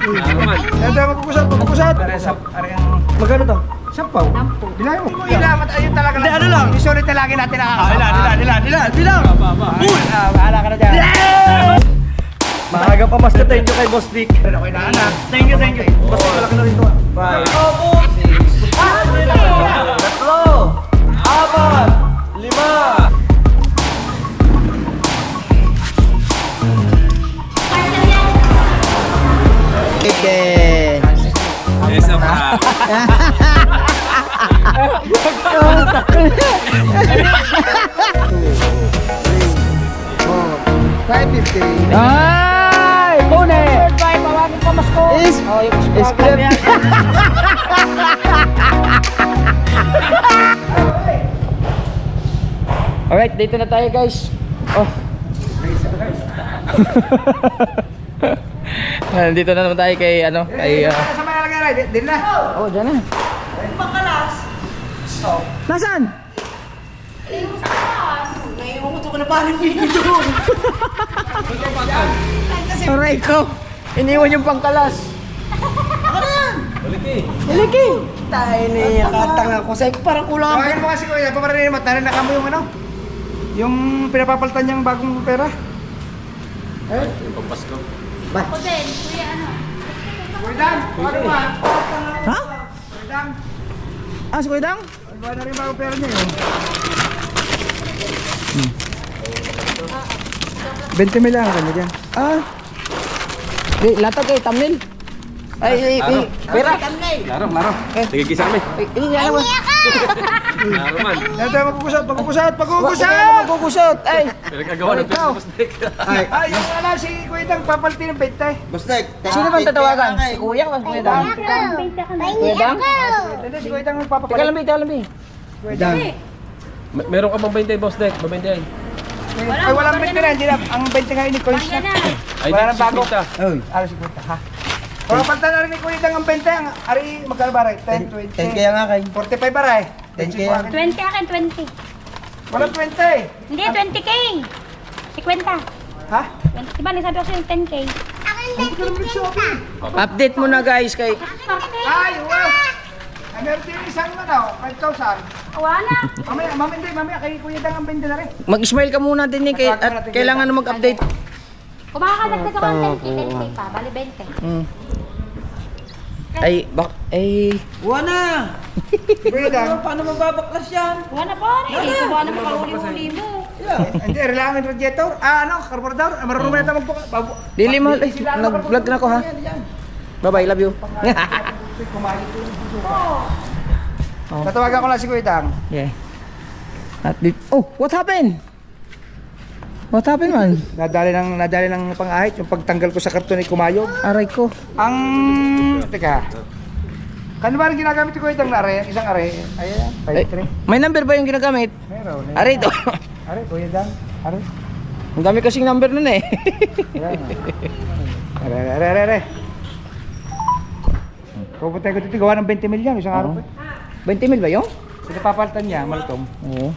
Ito, magpukusat. Magkano to? Sampaw. Bilayan mo. Ilamat, ayun talaga lang. Ano lang? Isulit na lagi natin nakakasama. Bilang. Bahala ka na dyan. Maaga pa mas thank you kay Boss Dick. Okay na anak. Thank you. Boss Dick, malaki na rito. Bye. Tatlo. Apat. Lima. Okay. Isa pa. 550. Ay! Pune! Pawagin pa mas ko. Is script. Alright, dito na tayo guys. Oh. Dito na naman tayo kay ano, kay Sa mga lagay, din na. oh, diyan na. Pangkalas. Nasaan? Naiumuto ko na parang video doon. Aray ko. Iniwan yung pangkalas. Iliki. Tayo niya, katang ako. Sa'yo ko parang kulang ang pera. Mo kasi kuya, paparin yung matarin na kamo yung ano? Yung pinapapalitan niyang bagong pera. Eh? Yung pagpasko. Ako din, kuya ano? Kuya Dan, ano ba? Ha? Kuya Dan, Ah, si Kuya Dang? ano ba na rin bagong pera niya yun? 20 mil lang kanya dyan. Ah. Di, latag kay thumbnail. Ay, pera. Laro. Sige, kisa kami. Ini yan mo. Laro man. Ito, magkukusat. Magkukusot. Ay. Pinagkagawa ng Ikaw. pagpastik. Ay, yung ala, si Kuya Dan, papalitin ng 20. Bustek. Sino bang tatawagan? Si Kuya o si Kuya Dang? Kuya Dang? Hindi, si Kuya Dan ang Teka papapalit. lambi. Kuya Dan. Meron ka bang 20 boss deck? 20 ay. Ay, walang 20 na, hindi na. Ang 20 nga ini, coins na. Ay, Wala nang bago. Oy. Ano, 50, ha? Papalitan na rin ni Kuya Dan ang 20. Ang ari, magkano ba rin? 10, 20. 10 kaya nga kay. 45 ba rin? 10 kaya. 20 akin, 20. Walang 20. Hindi, 20K. 50. Ha? Diba, nagsabi ko sa'yo yung 10K. Hindi ka naman nag-shopping. Update mo na guys kay Ay, wow! Ay, meron din isang ano, 5,000. Wala. Mamaya, kay Kuya Dan ang 20 na rin. mag-smile ka muna din kay at kailangan na mag-update. Kung makakadagdag ako ng 10K pa, bali 20. Ay, Buwan na. Kuya Dan. Paano mababaklas yan? Wala pa rin. Ito ba naman kahuli-huli mo? Hindi, kailangan yung radiator. Carburetor. Marunong na tayo magbuka. Dili mahal. Ay, nag-vlog na ako ha. Bye-bye, love you. Tatawagan ko lang si Kuya Dan. Yeah. Oh, what happened? What happened man? Nadali ng pang-ahit yung pagtanggal ko sa karton ay kumayog. Aray ko. Teka. Kano ba rin ginagamit ni Kuya Dan na are? Isang are. Ayan, Ay, 5-3. may number ba yung ginagamit? Meron. Aray to. Are, Kuya Dan. Are. Ang dami kasing number nun eh. Are. Pupunta ko dito gawa ng 20 milyon isang araw. 20 mil ba yun? Pinapapalitan niya, malutong. Oo.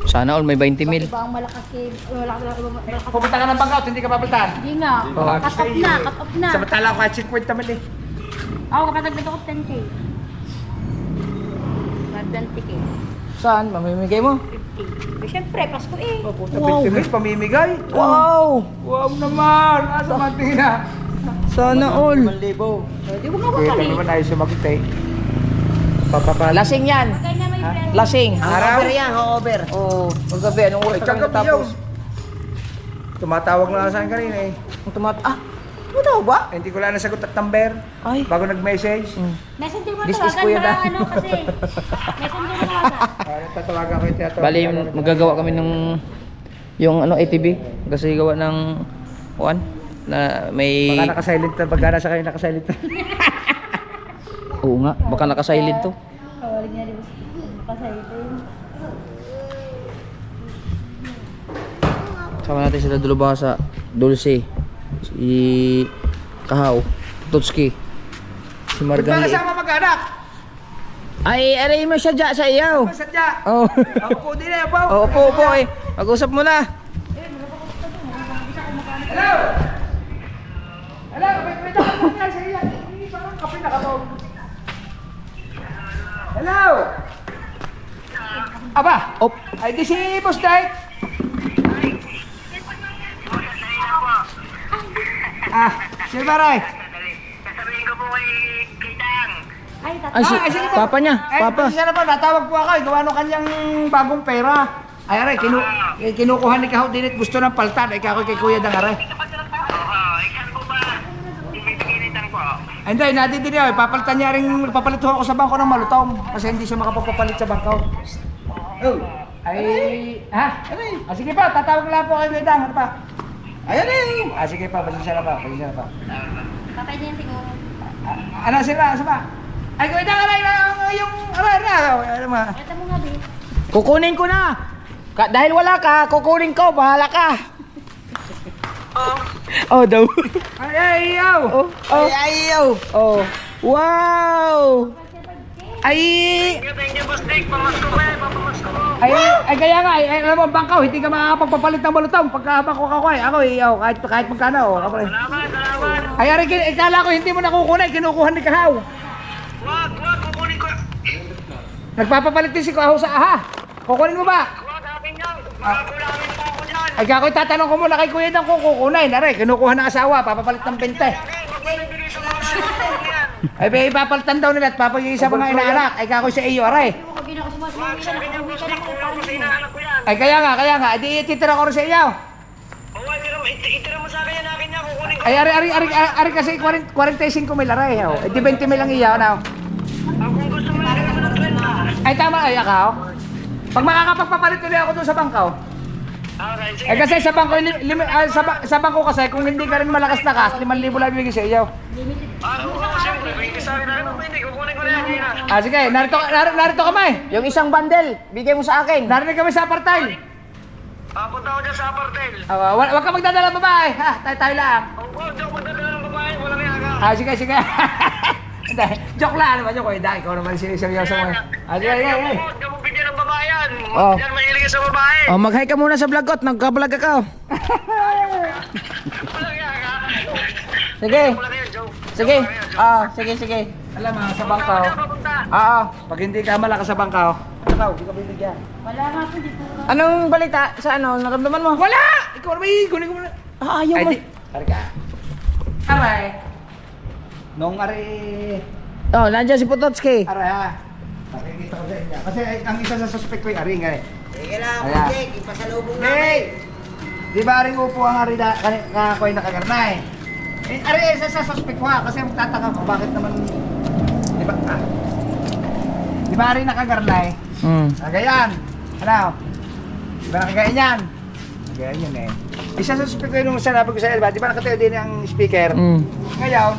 Sana all may 20 mil. Diba ang malakas malakas. Pupunta ka ng bangkaut, hindi ka papalitan. Hindi nga. Cut off na. Samantala ko kahit 50 mali. Ako kapag nagdagdag ako 10K. 20K. Saan? Mamimigay mo? 50. Siyempre, Pasko eh. Pupunta 20 mil, pamimigay. Wow! Wow naman! Asa Martina? Sana all. 1,000. Di ba nga Kuya Dan bakali? naman ayos sumagot eh. Papapalit. Lasing yan. Kaya na may brand. Lasing. Araw? yan, hangover. Oo. Paggabi, anong oras ka Tsaka tapos? Tumatawag na sa akin kanina eh. Ang ano daw ba? Hindi ko lang nasagot at number. Ay. Bago nag-message. Messenger mo This is tawagan Kuya ba? Dan. Ano kasi? Messenger mo tawagan. Tatawagan ko yung tinatawag. Bali, magagawa kami ng yung ano ATV kasi gawa ng kuan na may Baka naka-silent na. Pagka nasa kayo naka-silent na. Oo nga, baka naka-silent to. Tawagan niya rin. Kasi ito yun. Sama natin sila Dulubasa, Dulce, si Kahaw, Tutski, si Ba't ba Margali. kasama mag-anak? Ay, aray mo siya dyan sa iyaw. Sadya. Oh. Ako po din eh, po. Oo, upo eh. Mag-usap mo na. Hello! Hello, wait, nakabog. Hello! Aba! Op. Ay, di si Boss Dike. Si Baray. Ay, Ay, si sige po. papa niya. Papa. Siya na po, natawag po ako. Gawa nung kanyang bagong pera. Ay, aray, kinukuha ni Kahot din at gusto ng paltan. Ay, kakoy kay Kuya Dang, aray. Ay, hindi, nadidin niya. Papalitan niya rin, papalit ho ako sa bangko ng malutong. Kasi hindi siya makapagpapalit sa bangko. Oh. Ay, ha? Sige pa, tatawag lang po kay Kuya Dang. Ano pa? Ayan eh. Sige pa, pasensya na pa. Patay din siguro. Ano sila? Ay, Kuya Dang, aray, yung, aray. Ano ma? Ito mo nga, babe. Kukunin ko na. Dahil wala ka, kukunin ko. Bahala ka. Oh, daw. Ay, ayaw. Oh, oh. Ayaw. Oh. Wow. Ay, ay kaya nga, alam mo, bangkaw, hindi ka makakapagpapalit ng balutong pagka bangko ka ako, kahit magkano, ako rin. Ay, ari, ikala ko, hindi mo nakukunin, kinukuha ni Kahaw. Wag, kukunin ko. Nagpapapalit din si Kahaw sa aha. Kukunin mo ba? Wag, akin yan. Makakulangin pa ako dyan. Ay, kakoy, tatanong ko muna kay Kuya Dang kung kukunin. Ari, kinukuha ng asawa, papapalit ng 20. Wag mo nabili sa mga sinunod yan. Ay, may ipapalitan daw nila at papagiging sa mga inaanak. Ay, kakoy sa iyo, aray. Huwag yun ako sumasabi. Wag, sabi niya, boss, kulang ko sa inaanak ko yan. Ay, kaya nga, di ititira ko rin sa iyo. O, itira mo sa akin yan, akin yan, kukunin ko. Ay, ari kasi 45 mil, aray. Oh. Di 20 mil ang iyo, ano? Kung gusto mo lang naman ng 30. Ay, tama, ay, akaw. Pag makakapagpapalit ulit ako doon sa bangkaw. Okay, sige. Eh, kasi sa bangko, sa bangko kasi, kung hindi ka rin malakas-lakas, 5,000 lang bibigay sa iyo. Oo, siyempre, may isa akin na rin, hindi, kukunin ko na yan, kaya. Sige, narito kami. Yung isang bundle, bigay mo sa akin. Narinig kami sa apartheid. Papunta ko dyan sa apartel. Huwag ka magdadala babae, ha? Tayo lang. Oo, diyan ko magdadala ng babae, walang yaga. Sige. Hindi, joke lang naman yung Kuya Dang. Ikaw naman siniseryoso mo. Sige. Diyan mo bigyan ng babae yan. Oh. Diyan mahilig sa babae. Oh, mag-hi ka muna sa vlog ko. Nagka-vlog ka. Walang yaga. Sige. Wala kayo, joke. Sige. Sige. Alam mo, sa bangkaw. Diyan papunta. Pag hindi ka malakas sa bangkaw, ikaw, hindi ka bibigyan. Wala nga po dito. Anong balita sa ano? Naramdaman mo? Wala! Ikaw naman, kunin ko muna. Ayaw mo. Ari ka. Aray. Nung ari... Oh, nandiyan si Pototski. Aray ha. Nakikita ko sa inyo. Kasi ang isa sa suspect ko yung ari nga eh. Sige lang, Ayan. Jake. Ipasalubong namin. Hey! Di ba aring upo ang ari na ako'y nakagarnay? Ari isa sa suspect ko ha. Kasi magtataka ko bakit naman... Di ba? Di ba ari nakagarnay? Nagayan. Ano? Di ba nakagayan yan? Nagayan yun eh. Isa sa suspect ko yung sanabi ko sa Elba. Di ba nakatayo din ang speaker? Ngayon,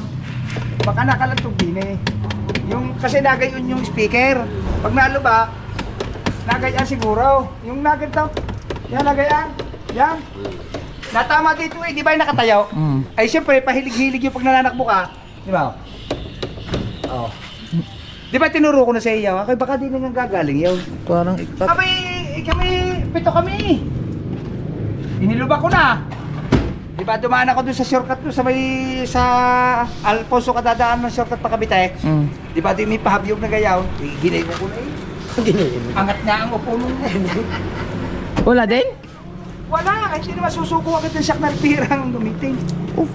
baka nakalantog din eh. Kasi nagayon yung speaker. Pag naluba, nagayan siguro. Yung nagayon, yan nagayan. Yan. Natama dito eh, di ba yung nakatayo? Ay siyempre, pahilig-hilig yung pag nananakbo ka. Di ba? Oo. Di ba tinuro ko na sa iyo? Ako baka di na nga gagaling yun. Parang ikpat. Kami, pito kami. Iniluba ko na. Di ba dumaan ako doon sa shortcut doon sa Alfonso kadadaan ng shortcut pa Cavite. Di ba di may pahabyog na gayaw? Ginay mo ko na eh. Angat nga ang upo mo. Wala din? Wala, hindi naman susuko agad ng siyak na pirang gumiting.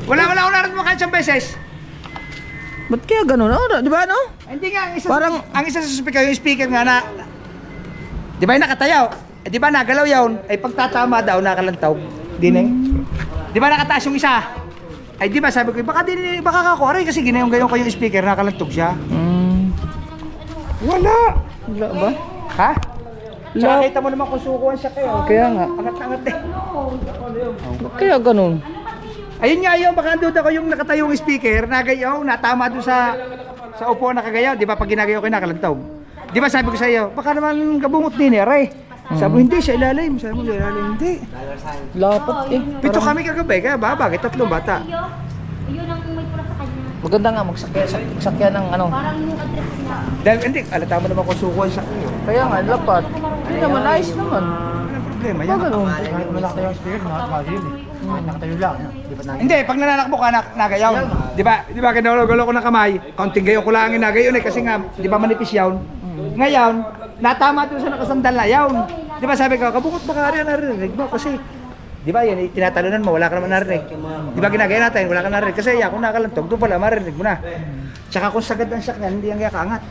Wala ako narin mo kahit siyang beses. Ba't kaya ganun? Oh, di ba no? Hindi nga, Parang- ang isa sa speaker, yung speaker nga na, di ba yung nakatayaw? Di ba nagalaw yun? Ay pagtatama daw, nakalantaw. Di na Di ba nakataas yung isa? Ay di ba sabi ko, baka kako, aray kasi ginayong-gayong ko yung speaker, nakalantog siya. Wala! Wala ba? Ha? Tsaka kita mo naman kung sukuhan siya kayo. Kaya nga. Angat-angat eh. Ba't kaya ganun? Ayun nga yun, baka andun ako yung nakatayong speaker, nagayaw, natama doon sa upo nakagayaw, di ba pag ginagayaw ko nakalantog. Di ba sabi ko sa iyo, baka naman kabungot din eh, aray. Sabi ko, hindi, sa ilalim. Sabi mo, sa ilalim, hindi. Lapot eh. Pito kami kagabi, kaya ba? Bakit? 3 bata. Yun ang may pula sa kanya. Maganda nga magsakya ng ano. Parang yung address niya. Dahil, hindi, alata mo naman kung sukuhan siya kayo. Kaya nga, lapat. Hindi naman, ayos naman. Anong problema yan? Ba ganun? Kahit malaki yung speaker, nakakagil eh. Nakatayo lang. Hindi, pag nananakbo ka, nagayaw. Di ba? Di ba, kinulo ko ng kamay, kaunting gayo ko lang ang nagayon eh, kasi nga, di ba manipis yawn? Ngayon, natama doon sa nakasandal na yawn. Di ba sabi ko, kabukot baka rin narinig mo kasi, di ba yan, tinatalunan mo, wala ka naman narinig. Di ba ginagaya natin, wala ka narinig. Kasi ako nakalantog, doon pala, marinig mo na. Tsaka kung sagad ng sakyan, hindi ang kaangat.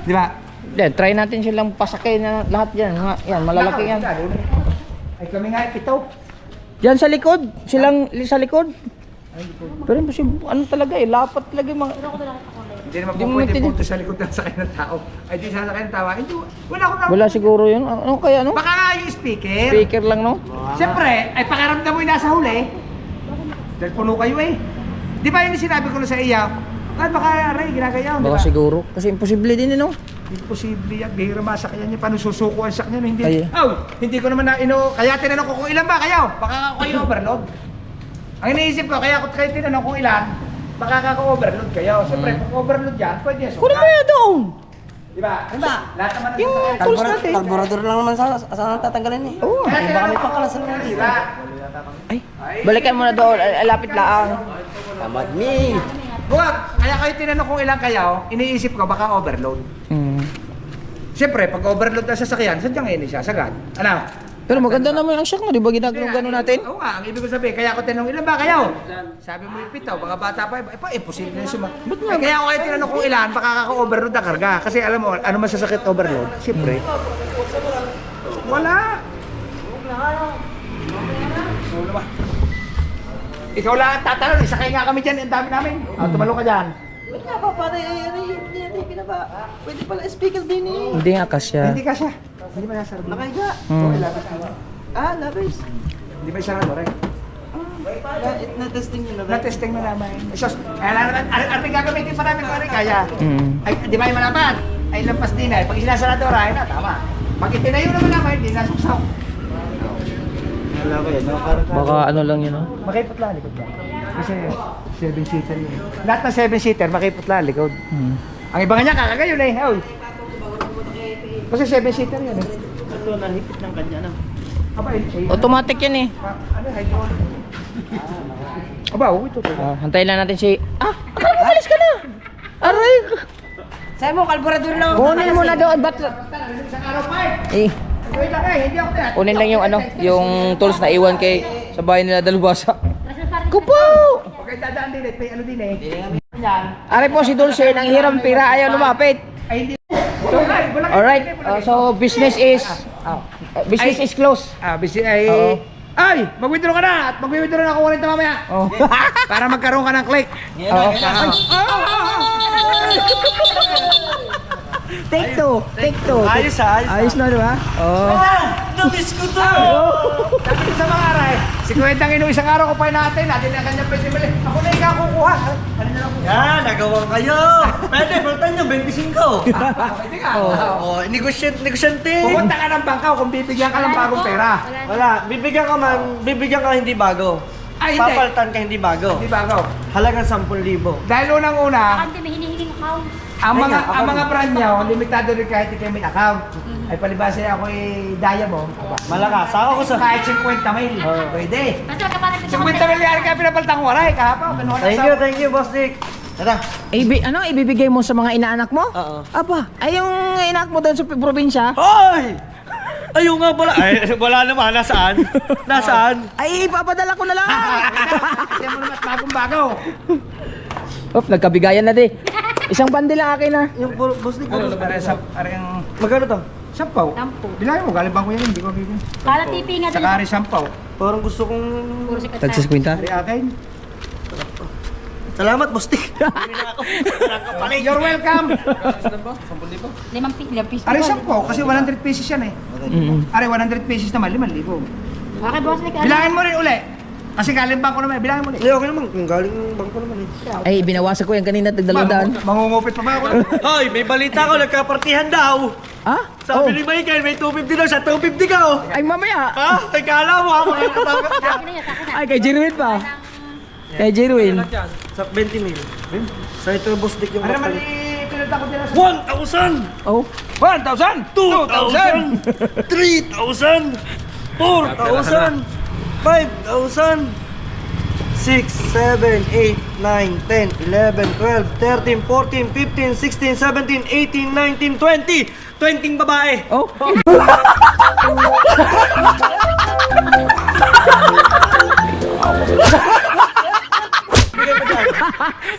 Di ba? Yan, try natin silang pasakay na lahat yan. Yan, malalaki yan. Ay kami nga, pito. Yan sa likod, silang sa likod. Pero imposible, ano talaga eh, lapat talaga yung mga... Hindi naman Di mo po pwede maintindihan. punto sa likod ng sakay ng tao. Ay di sasakay ng tao. Hindi, wala akong Wala siguro yun. Ano kaya, no? Baka nga yung speaker. Speaker lang, no? Siyempre, ay pakiramdam mo yung nasa huli. Dahil puno kayo eh. Di ba yun yung sinabi ko na sa iya? Ay baka aray, ginagayaw, di Baka ba? siguro. Kasi imposible din, no? Hindi posible yan. Bihira masakyan niya. Paano susuko ang sakyan? Hindi. Ay. Hindi ko naman na Kaya tinanong ko kung ilan ba kayo? Baka ako yung overload. Ang iniisip ko, kaya ako kayo tinanong kung ilan, baka ka-overload kayo. Siyempre, kung overload yan, pwede yan Kunin mo yan doon! Di ba? Diba? Lahat naman Yung tools natin. Karburador lang naman saan tatanggalin eh. Oo. Kaya Baka may pangkalasan mo naman sila. Ay, balikan mo na doon. Lapit lang. Tamad me. Buwag, kaya kayo tinanong kung ilan kayo, iniisip ko baka overload. Siyempre, pag overload na sasakyan, sadyang ini siya, sagad. Ano? Pero maganda naman ang shock mo, di ba ginagawa gano'n natin? Oo nga, ang ibig ko sabihin, kaya ako tinanong ilan ba kayo? Sabi mo yung pito, baka bata pa, imposible na yung kaya ako kayo tinanong kung ilan, baka kaka-overload na karga. Kasi alam mo, ano masasakit overload? Siyempre. Wala. Ikaw lang ang tatanong, isakay nga kami dyan, ang dami namin. Tumalo ka dyan. Ba't nga pa, pare, hindi natin pinaba. Pwede pala speaker din eh. Hindi nga kasya. Hindi ka siya. Hindi ba nasarado? Nakahiga. Okay, labas ka. Ah, labis. Hindi ba isarado, right? Na-testing nyo na ba? Na-testing na naman. Sos, kaya lang naman, ano gagamitin pa namin kung kaya. Ay, di ba yung malaman? Ay, lampas din ay. Pag sinasarado, ay na, tama. Pag itinayo naman naman, hindi nasuksaw. Wala ko yan. Baka ano lang yun, no? Makiputla, likod ba? Kasi 7-seater yun. Lahat ng 7-seater, makiputla, likod. Ang iba nga niya, kakagayon eh. Oy. Kasi 7-seater yun eh. Ito, nahipit ng kanya na. Aba, Automatic yan eh. ano, hydraulic. Aba, ito. Hantayin lang natin si... Umalis ka na! Aray! Sa'yo mo, karburador lang. Kunin mo na doon, ba't... Isang araw pa Eh, eh. Wait lang eh, hindi ako na. kunin lang yung ano, yung tools na iwan kay sa bahay nila Dalubasa. Kupo! Huwag kayo dadaan din eh, may ano din eh. Yan. Aray po si Dulce, nang hiram pira, ayaw lumapit. Ay, hindi. Wala Alright, so business is closed. busy ay... Oo. Ay! Mag-withdraw ka na! At mag-withdraw na ako ulit mamaya. Oh. Para magkaroon ka ng click. Oo. Take two. Ayos ah, ayos. Ayos na, di ba? Oo. Namiss ko to! Sabi ko sa mga aray, si Kwentang Inu, isang araw ko pa natin na kanyang pwede mali. Ako na yung kakukuha. Ano na lang po? Yan, nagawa kayo! Pwede, baltan nyo, 25. Pwede ka. Oh, negosyante. Pumunta ka ng bangkaw kung bibigyan ka ng bagong pera. Wala, bibigyan ka hindi bago. Ay, hindi. Papaltan ka hindi bago. Hindi bago. Halagang 10,000. Dahil unang-una, Hindi, may hinihinging account. ang Ay mga nga, ang ako mga din. brand nyo, limitado rin kahit ikaw may account. Ay palibasa ako Diamond. Malakas. Ako ko sa... Kahit 50 mil. Pwede. Kasi magkapalit 50 mil yan kaya pinapalitan ko aray kahapon. Kinuha na Thank you, Boss Dick. Tara. Ibibigay mo sa mga inaanak mo? Oo. Aba, ay yung inaanak mo doon sa probinsya? Hoy! Ayaw nga pala. Ay, wala naman. Nasaan? Nasaan? Ay, ipapadala ko na lang! Kasi mo naman bagong-bago. Op, nagkabigayan na di. Isang bundle lang akin na. Yung Boss Dick. Ano para sa parang Magkano to? sampaw. Sampu. Bilangin mo, galing bangko yan, hindi ko bibigyan. Kala TV nga din. Saka rin sampaw. Parang gusto kong... Puro sikat kwinta? Ari akin. Salamat, Boss Dick. Hindi na ako. Nakakapalit. You're welcome. 5 piso. Ari sampaw, kasi 100 pesos yan eh. Ari 100 pesos naman, 5,000. Okay, boss, like, Bilangin mo rin uli. Kasi galing bangko naman, bilangin mo rin. Hindi, okay naman. Kung galing bangko naman eh. Ay, binawasan ko yan kanina, tagdalawang. Mangungupit pa ba ako? Hoy, may balita ko. Nagkapartihan daw. Ah? Sabi ni Michael, may 250 daw. Sa 250 ka oh. Ay, mamaya. Ha? Ay, kala mo ha? Makakatawa Sa akin na yan, sa akin na. Ay, kay Jerwin pa. Kay Jerwin. Sa 20 mil. Sa ito, Boss Dick yung Ano naman kapalit. pinunta ko dyan sa... 1,000! Oh. 1,000! 2,000! 3,000! 4,000! 5,000. 6, 7, 8, 9, 10, 11, 12, 13, 14, 15, 16, 17, 18, 19, 20. 20 babae. Oh.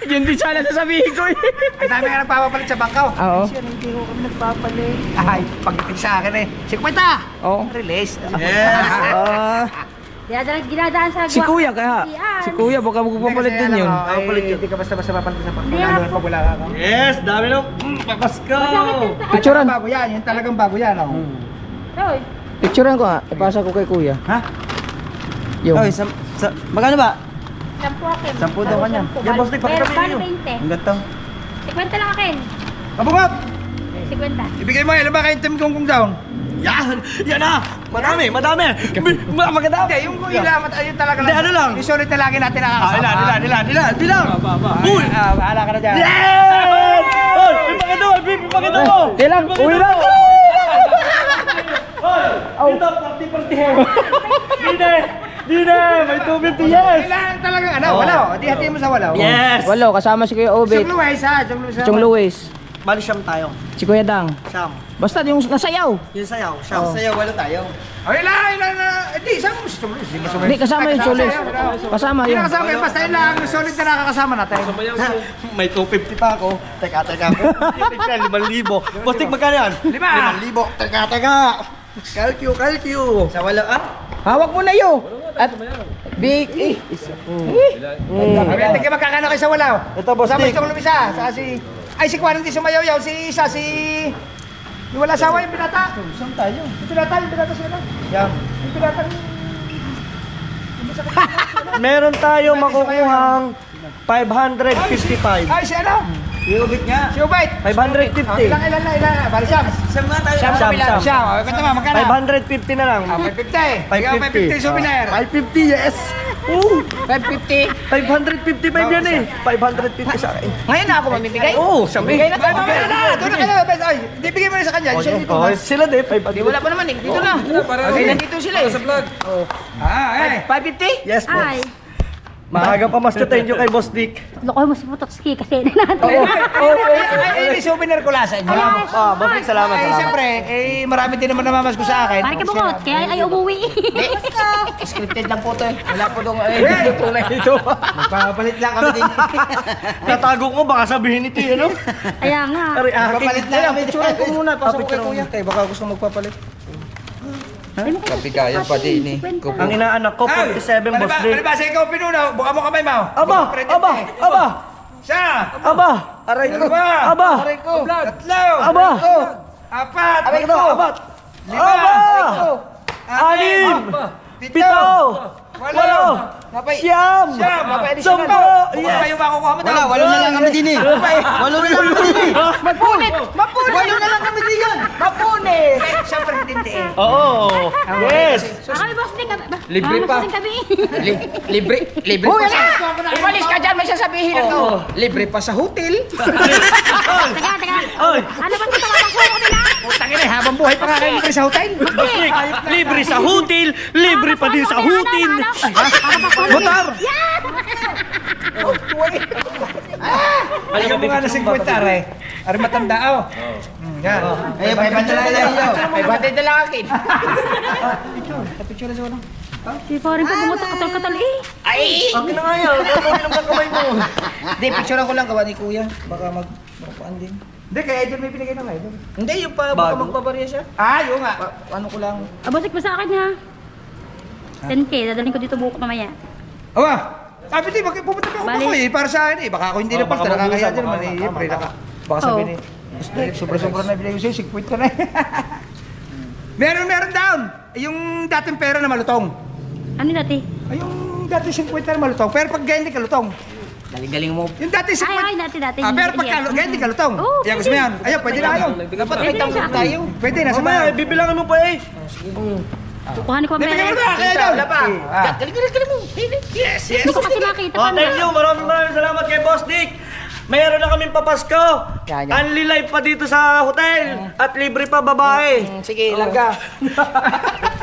Yun din sana sasabihin ko eh. Ang dami nga nagpapapalit sa bangkaw. Oo. Kasi hindi ko kami nagpapalit. Ay, pagdating sa akin eh. 50! Oo. Release. Yes. Ginadaan sa Si Kuya kaya. Si Kuya baka magpapalit din yun. Hindi ka basta papalit sa bangkaw. Hindi, Lalo ako. pag wala ka. Yes, dami nung papasko. Picturean. Bago yan, yung talagang bago yan. Oh. Hoy, Picturean ko nga. Ipasa ko kay Kuya. Ha? Yung. Oy, magkano ba? 10 akin. 10 daw kanya. Yan, boss, pakita mo Bali yun. 20. Ang gato. 50 lang akin. Kabungap! 50. Ibigay mo, ilan ba kayong Team Kung down? Yan! Yan na! Madami! Madami! Maganda! Hindi, yung ilamat, ayun talaga Hindi, ano lang? Yung sulit na lagi natin nakakasama. Ilan! Bilang! Uy! Bahala ka na dyan. Yes! Hoy! May paganda mo! May paganda mo! Di lang. Uwi lang. Hoy! Dito, party-party he! Dine! May 250, yes! Kailangan talaga, wala. Di hatiin mo sa wala. Yes! Walo, kasama si Kuya Obet. Chung Luis ha, Chung Luis. Chong Luis. Bali siyam tayo. Si Kuya Dang. Siyam. Basta yung nasayaw. Yung sayaw. Siyam. Oh. Sayaw, wala tayo. Ay, ilan na. Di, saan mo si Chung Luis? Hindi, kasama yung Chong Luis. Kasama Hindi yun. na kasama yun. Basta yun lang. Yung solid na nakakasama natin. May 250 pa ako. Teka. 5,000. Bostik, magkano yan? 5,000. Teka. Kalkyo. Sa wala Hawak mo na yun. At big eh. Tingnan magkakano kayo sa wala. Ito, boss. Sama si Chung Luis ha. Si Kwan hindi sumayaw-yaw. Yung wala asawa yung binata. Saan tayo? Yung binata sila. Yan. Yung binata Meron tayo makukuhang 555. Ay, si ano? Si Ubit nga. Si Ubit. 550. Ilan. Bali Siyam. Siyam nga tayo. Siyam. Siyam. O, kanta mo, magkano? 550 na lang. 550. 550 souvenir. 550, yes! Oo! 550. 555 yan eh! 550 sa akin. Ngayon na ako mamimigay. Oo, sabi. Bigay na to. Doon na kayo. Ay, hindi bigay mo na sa kanya. Siya dito. Oh, sila din, Di wala pa naman eh. Dito na. Okay, nandito sila eh. Sa vlog. Ah, 550? Yes, boss. Ay, Maaga pa mas thank you kay Boss Dick. loko mo si Putotski kasi natin. Ay, souvenir ko lasa niyo. Boss Dick, salamat. Siyempre, marami din naman namamas ko sa akin. Parang kabukot, kaya ay umuwi. Scripted lang po to eh. Wala po dong tunay dito. Magpapalit lang kami din. Tatago ko, baka sabihin ito yun, ano? Kaya nga. Magpapalit lang kami. Picture ko muna. Pasok ko kay Kuya. Baka gusto magpapalit. Kapigayan pa din eh. Ang inaanak ko, 47, Boss Dick. Palibasa ikaw pinunaw. Buka mo kamay mo. Aba! Siya. Aray ko! Dalawa. Aba! Tatlo. Aba! Apat. Abat! Aba! Anim! Pito! Walo! Siyam! Sampo! Yes. Kayo ba kukuha mo daw? Walo na lang kami din eh. Walo na lang kami din eh. Mapunit! Walo na lang kami din yan. Mapunit! Siyempre hindi eh. Oo! Yes! Kami boss din kami. Libre pa. Kami. Libre pa sa... Umalis ka dyan, may sasabihin ako. Libre pa sa hotel. Teka. Oy! Ano ba ito? Mapapasok nila? Putang ina, habang buhay pa nga kayo libre sa hotel. Boss Dick, libre sa hotel! Libre pa din sa hotel! Motor! Ano Ayaw mo nga na 50 are. Are matanda oh. Yan. Ay, 500 na lang yun. 500 na lang akin. Picture sa wala. Si Foreign pa pumunta katol-katol eh. Ay! Akin na nga yan! Kukunin lang ng kamay mo! Hindi, picture ko lang gawa ni Kuya. Baka magpapaan din. Hindi, kay Idol may binigay ng Idol. Hindi, yung pa, baka magbabarya siya. Yun nga. Ano ko lang. Abosik mo sa akin ha. 10K, dadalhin ko dito buko mamaya. Awa! Sabi di, pupunta pa ako eh. Para sa akin eh. Baka ako hindi na palta. Nakakaya din naman eh. Siyempre, baka sabihin eh. Sobra-sobra na binigay ko sa'yo. 50 ka na eh. Meron down! Yung dating pera na malutong. Ano dati? Ay, yung dati 50 na malutong. Pero pag ganyan di kalutong. Galing-galing mo. Yung dati 50. Ay, dati. Pero pag ganyan di kalutong. Oo, Yan, gusto mo yan. Ayun, pwede na kayo. Dapat may Pwede na tanggap sa akin. tayo. Pwede na sa Mamaya, bahay. bibilangin mo pa eh! Kukuhanin ko ang Bibigyan mo pera. na kay Idol. Wala pa. Galing mo. Yes. Hindi ko kasi makita Oh, pa thank you! Maraming salamat kay Boss Dick! Mayroon na kaming papasko! Yan. Only live pa dito sa hotel! At libre pa babae! Sige, langga.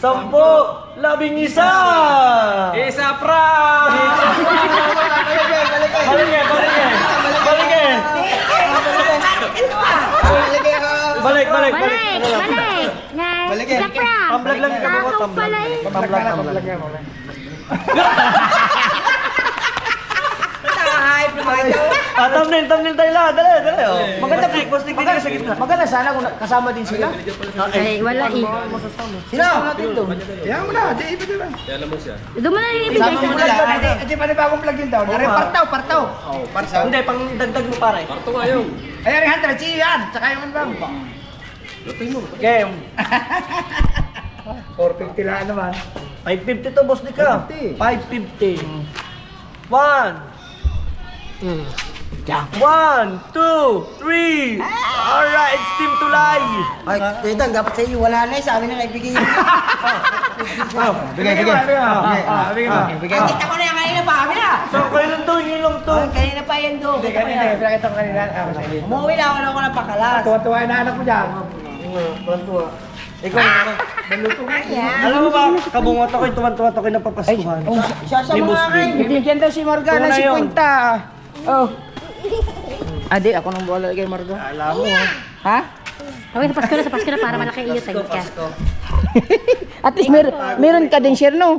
10, 11. Isa pra! Balik. Balik! Balik! Isa pra! Pamblag lang ito. Takaw pala eh. Pamblag. Thumbnail tayo lahat. Dali. Oh. Maganda posting din sa gitna. Maganda sana kung kasama din sila. Ay, wala eh. Sino? Yan mo na, di iba nila. Doon mo na yung ibigay sa mga. Hindi pa bagong plug yun daw. Partaw. Hindi, pang dagdag mo pare. Ayan yung hunter, chiyo yan. Tsaka yung ano bang. Game. 450 lang naman. 550 to, boss di ka. 550. 1, 2, 3. Alright, it's Team Tulay. Ay, ito, dapat sa iyo. Wala na eh. Sa amin na naibigay yun. Bigay mo. Kita ko na yan kanina pa. Kami na. So, kayo lang to, yun lang to. Kanina pa yan do. Pinakita ko kanina. Umuwi na ako ng pakalas. Tuwa-tuwa yung anak mo dyan. Ikaw, alam mo ba, kabungot ako, tuwan-tuwa ako na papasuhan. Sasama nga kayo. Bibigyan daw si Morgana Una yun. 50. Oh. Adi, ako nang bola kay Margo. Alam mo, Ha? Okay, sa Pasko na para malaki iyo tayo ka. At least meron ka din share, no?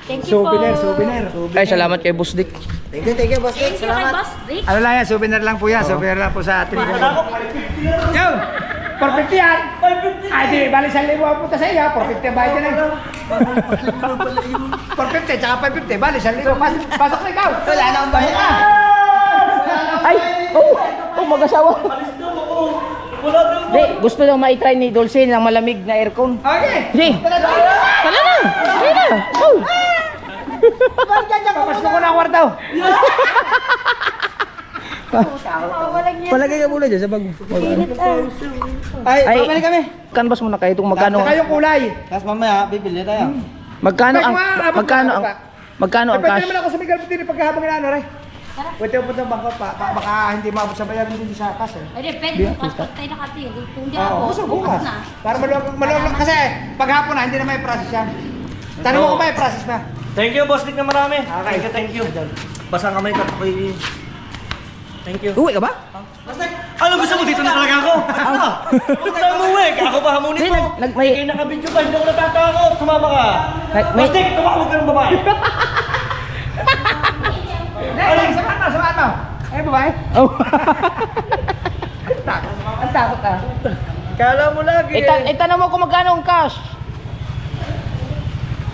Thank you po. Souvenir. Ay, salamat kay Boss Dick. Thank you, boss. Thank you kay Boss Rick. Ano lang yan, souvenir lang po yan. Souvenir lang po sa atin. Yo! 450 yan! 550! Ay, di, bali 1,000 ang punta sa iyo. 450 bayad yan eh. 450, tsaka 550, bali 1,000. Pasok na ikaw! Wala na akong bahay na. Ay! Mag-asawa. Di, gusto daw ma-try ni Dulce ng malamig na aircon. Okay! Di! Tala na! Sige na! Oh! Papasko ko na ang kwarto. Palagay ka muna dyan sa bag. Ay, Ay, pabalik kami. canvas muna kayo itong magkano. Saka yung kulay. Tapos mamaya, bibili tayo. Magkano ang Ay, magkano ang Ay, pwede cash? naman ako sa Miguel Putini pagkahabang inaano rin. Pwede po ng bangko pa. Baka hindi maabot sa bayaran din sa kas eh. Ay, pwede bukas pag tayo nakatil. Kung di ako, Oo, gusto bukas bukas. na. Para maluwag kasi paghapon na, hindi na may process yan. Tanong mo kung may process na. Thank you, Boss Nick na marami. Okay. Thank you. Basang kamay ka. Okay. Thank you. Uwi ka ba? Ano gusto mo? Dito na talaga ako. Ano? Huwag tayo umuwi. Ako pa hamunin Hindi, mo. may... Kaya nakabidyo pa. Hindi ako natatawa. Sumama ka. may... Boss Nick, tumawag ka ng babae. Hindi, samahan mo. Eh, babae. Oh. Ang takot ah. Kala mo lagi Itanong mo kung magkano ang cash.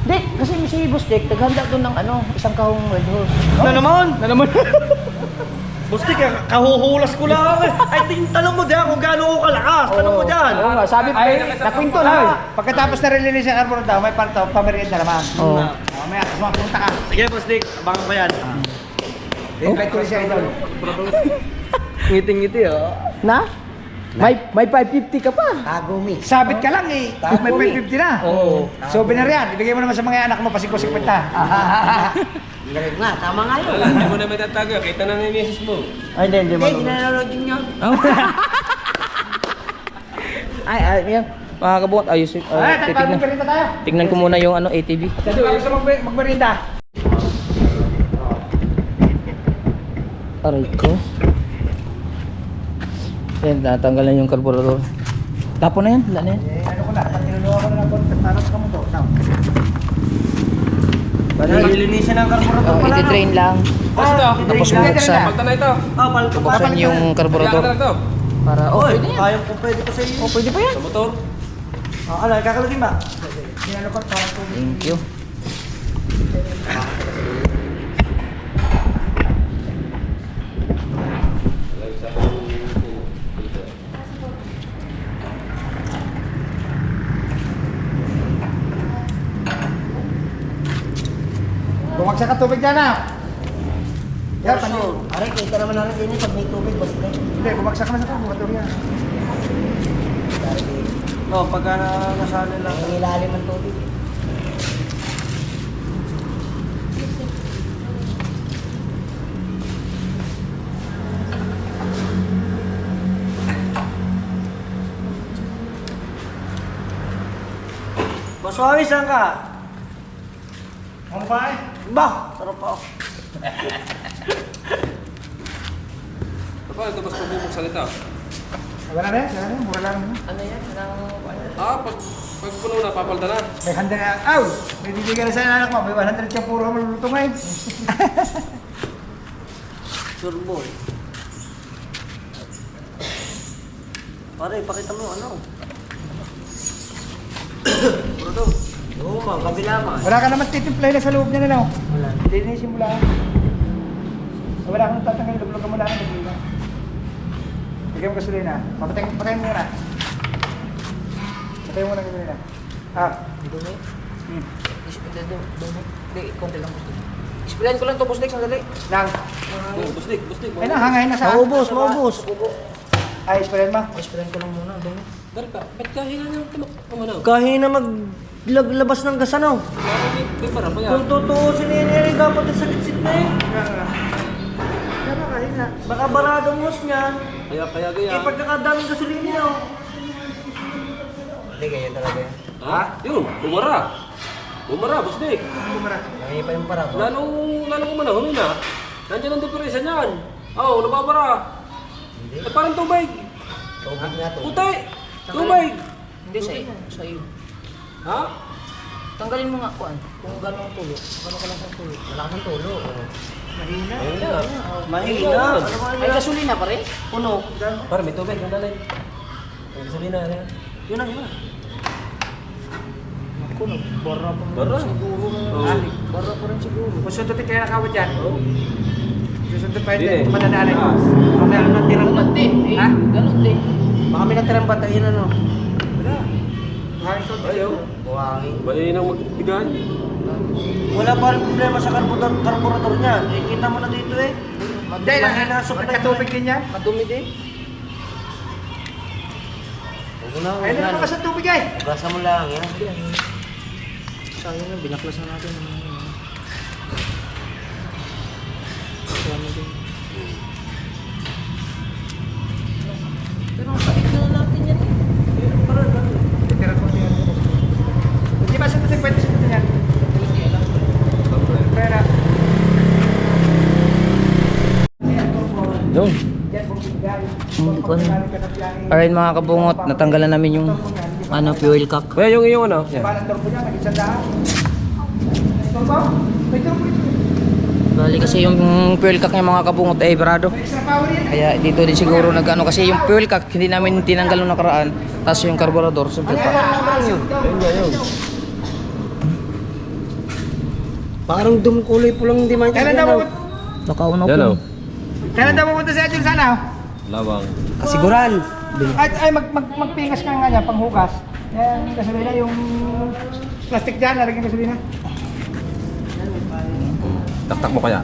Hindi, kasi si Boss Dick, naghanda doon ng isang kahong Red Horse. Na naman? Na naman. Boss Nick, kahuhulas ko lang. Ay, tanong mo dyan kung gaano ko kalakas. Tanong mo dyan. Oo nga, sabi pa, nakwento na. Pagkatapos na release yung arbor daw, may parto, pamerienda naman. Oo. May akas mo, punta ka. Sige, Boss Nick. Abangan ko yan. Invite ko rin siya idol. Ngiting-ngiti, oh. Na? May 550 ka pa. Sabit ka lang eh. May 550 na. Oo. Souvenir yan. Ibigay mo naman sa mga anak mo, pasiko-50. Galing nga, tama nga yun. Hindi mo na may tatago. Kita na may message mo. Ay, hindi Hindi, ginanonood din yun. Ay, yan. Mga kabukat, ayos. Ay, Titignan. magmerienda tayo. Tignan ko muna yung ATV. Gusto magmerienda. Aray ko. Yan, natanggal na yung carburetor. Tapo na yan, wala na yan. Eh, ano ko na, pag tinulungan ko na ng konti, parang ka mo to. Nililinisan ang karburador Oh, pala, no? iti-drain lang. Tapos bubuksan. Pagta na ito. Ah, palto pa. Buksan yung Kaya carburetor. ka na ito. Para, Oy, pwede yan. kaya kung pwede ko sa iyo. Oh, pwede pa yan. Sa motor. Ano, kakalagin ba? Sinalo ko, parang tubig. Thank you. Bumagsak ka tubig dyan ah. Yan, pandi. Aray, kita naman natin din pag may tubig, boss. Hindi, bumagsak ka na sa tubig. Motor yan. No, pagka nasali lang. Ang ilalim ng tubig. Boss Wawi, saan ka? Ano ba eh? Bah, sarap pa ako. Paano ito basta bubuksan ito? Wala na yan, wala na yan. Mura lang. Ano yan? Pag puno na, papalda na. May handa na. Aw! May bibigyan na sa anak mo. May 100 siyang puro maluluto ngayon. Turbo. Pare, pakita mo ano. Puro Oo, ma'am, kabila man. Wala ka naman titimplay na sa loob niya na. Wala. Hindi na simula. Wala kang tatanggalin. Luglogan mo lang. Lagyan mo gasolina. Patayin mo na. Patayin mo na gasolina. Ah. Dumi. Hindi, konti lang. Explain ko lang to, Boss Dick, sandali. Lang. Bustik. Ay na, hangay na sa... Maubos, maubos. Ay, sprayan mo. Explain ko lang muna, dumi. Dari ka. Ba't kahina ng tulok? Kumanaw. Kahina maglabas ng gas ano. May para pa yan. Kung tutuusin ni Neri, dapat sa litsit na eh. Kaya ba kayo na? Baka baradong hose niyan. Kaya Eh, pagkakadaming gasolina niya oh. Hindi, ganyan talaga yan. Ha? Yun, bumara. Bumara, bustik. Kumara. Nangyay pa yung para ko. Lalong kumanaw, humina. Nandiyan ang depresya niyan. Oo, nababara. Eh, parang tubig. Tubig nga to. Puti. Tubig. Hindi, sa iyo. Sa iyo. Ha? Tanggalin mo nga, kuan. Kung gano'ng tulo. Gano'ng ka lang ang tulo. Malakas ang tulo. Mahina. Ano Ay, gasolina pa rin? Puno. Para may tubig, yung dalay. May gasolina na yan. Yun ang yun. Ako, nagbara pa Bara. siguro na. Oo. Bara pa rin siguro. Kung sundutin kayo nakawad dyan. Susundot pa Hindi yun. eh. Madadaanan. Ah. Baka meron ng tirang Ganun din. Eh, Ha? ganun din. Baka may natirang batayin ano. Wala. Buhangin ko. Ayaw. Buhangin. Bayayin ang magbigay. Wala pa rin problema sa karburador niya. Eh, kita mo na dito eh. Hindi, nagkatubig din yan. Madumi din. Huwag na, Ayun na naman sa tubig eh. Basa mo lang yan. Sayang na, binaklasan natin. Sayang din. Ano? Hindi ko alam. Alright mga kabungot, natanggalan namin yung fuel cock. Kaya yung ano? Yan. Bali kasi yung fuel cock ng mga kabungot ay barado. Kaya dito din siguro nag-ano kasi yung fuel cock hindi namin tinanggal nung nakaraan. Tapos yung carburetor siyempre pa. Parang dumukulay po lang hindi Kailan daw maintindihan. pupunta? Nakaunaw Yan po. o. Kailan daw pupunta si Adil sana? Lawang. Kasiguran. Ay magpingas ka nga niya, panghugas. Yan, gasolina, yung plastic dyan, nalagyan gasolina. Taktak mo kaya?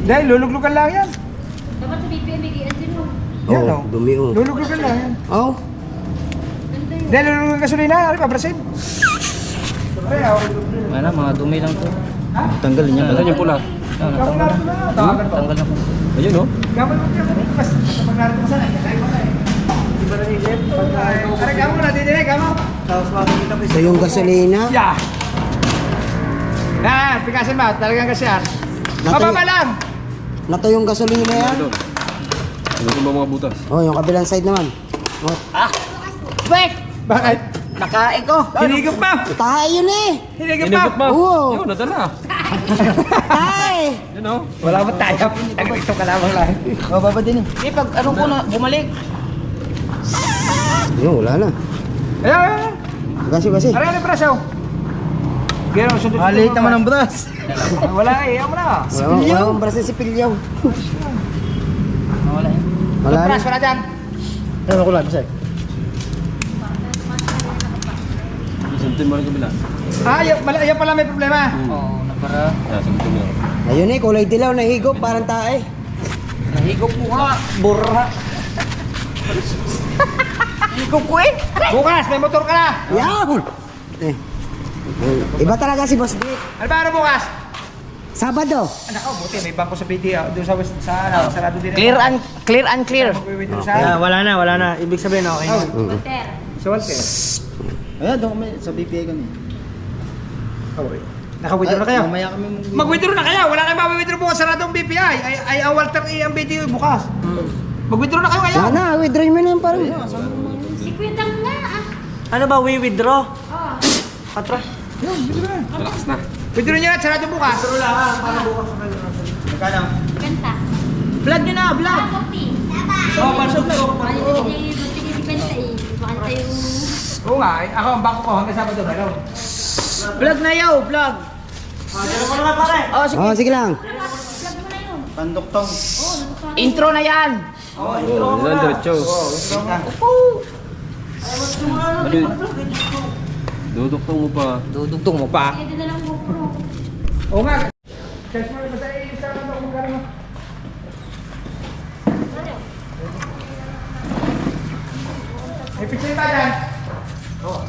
Dahil luluglugan lang yan. Dapat sa BPM, bigyan din mo. Yan Oh, o. dumi oh. Luluglugan lang yan. Oh. Dahil luluglugan gasolina, ano ka, Brasil? Kaya, Ano, mga dumi lang to. ha? Tanggalin niya. Asan yung pula? Tanggal na. Tawagan ko. Tanggal na po. Ayun o. Gaman mo siya, mas kapag narito mo sana, kaya mo na eh. Di ba nanisip? Aray, gamo na, didinig, gamo. So yung gasolina. Yeah. Yan, pikasin ba? Talagang kasyan. Mababa lang. Nato yung gasolina yan. Ito. Ano yung mga butas? Oh, yung kabilang side naman. Oh. Bakit? Nakain ko. Hinigop pa. Tayo yun eh. Hinigop Inipot pa. mo? Oo. Yun, nadala. Tay. Yun o. Wala mo tayo. Ay, ito ka lamang lang. Mababa din eh. Pag ano ko na, bumalik. Yun, wala na. Ayan. Kasi. Aray, ano yung braso? Gano'n, sundot. Maliit naman ang bras. Wala eh, ayaw mo na. Wala akong braso si Pilyaw. Wala eh. Wala na. Bras, wala dyan. Ano ko lang, sir? Sagutin mo rin kabila. Ah, ayaw pala may problema. Oo, para Sagutin mo lang. Ayun eh, kulay dilaw, nahigop, parang tae. nahigop ko nga. Burra. Higop ko eh. Bukas, may motor ka na. Yan! Eh. Iba talaga si Boss Dick. Ano ba, ano bukas? Sabado. Anak ko, buti, may bangko sa BT. Doon sarado din. Clear and clear. Magwiwithdraw sa... Wala na. Ibig sabihin, okay na. Walter. Sa Walter. Ayan, doon kami sa BPA kami. Okay. Naka-withdraw na kayo? Mamaya kami Mag-withdraw na kayo. Wala kayong mawithdraw bukas. Saradong BPI. Ay, ang Walter ang BT bukas. Mag-withdraw na kayo ngayon. Wala na, withdraw mo na yan parang. Si Kwentang nga ah. Ano ba, we withdraw? Oo. Patra. Malakas na. Withdraw nyo na. Saradong bukas. Kwenta. Vlog nyo na, vlog! Ah, kopi. Oh, pasok na. Ano yung kwenta eh. Baka tayo... Oo nga. Ako ang bangko ko hanggang Sabado. Meron. Vlog na yaw, vlog! Dito ko na pare! Oh, sige lang. Vlog mo na yun. Panduktong. Oo, natutuwa. Intro na yan. Oh, yun, diretso. Ano yun? Duduktong mo pa. Dudugtong mo pa. Kaya doon na lang GoPro. Oo nga. Check mo. Basta i-start mo kung magkano mo. May picture ba dyan? Oo.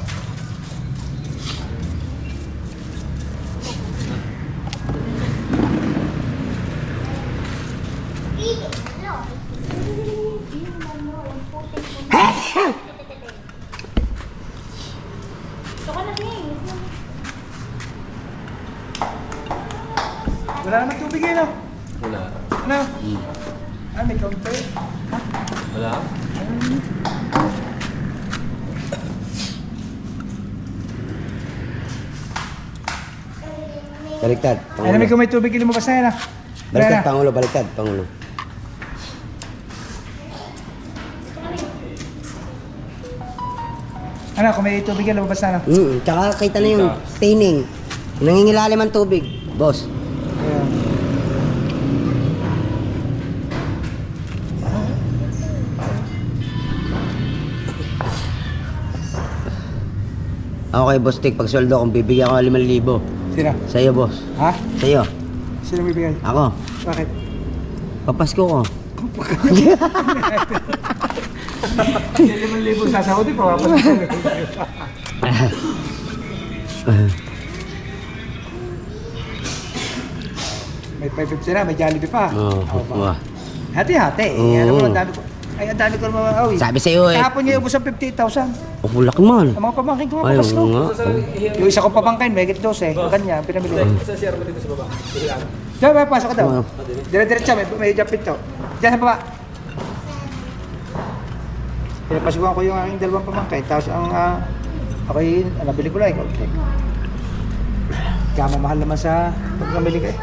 Ito ka na rin. Wala naman tubig eh, no? Wala. Ano? Ah, may counter. Wala? Baliktad. Ay, namin kung may tubig, lumabas na yan, ah. Baliktad, Wala na. Pangulo, baliktad, Pangulo. Ano, kung may tubig yan, lumabas na, no? Tsaka kita na yung staining. Nangingilalim ang tubig, boss. Ayan. Ako kay Boss Dick, pag sweldo kung bibigyan ko 5,000. Sino? Sa'yo, boss. Ha? Sa'yo. Sino bibigay? Ako. Bakit? Papasko ko. 5,000 sa Saudi, pawapas ko. May 550 na, may Jollibee pa. Oo. ba? Hati-hati. Oo. Ano mo, ang dami ko. Ay, ang dami ko naman. Oh, Sabi sa'yo eh. kahapon niya ubos ang 58,000. Oh, laki man. Ang mga pamangkin ko Ay, mapapas oo ko. nga. Yung isa kong pamangkin, may 12. Kanya, pinamili. Sa CR mo dito sa baba. Diyan, may pasok ka daw. Oo. Dire-diretso, may jump to. Diyan sa baba. Pinapasukan ko yung aking dalawang pamangkay. Tapos ang ako'y nabili ko lang. Kaya mamahal naman sa pag nabili ka eh.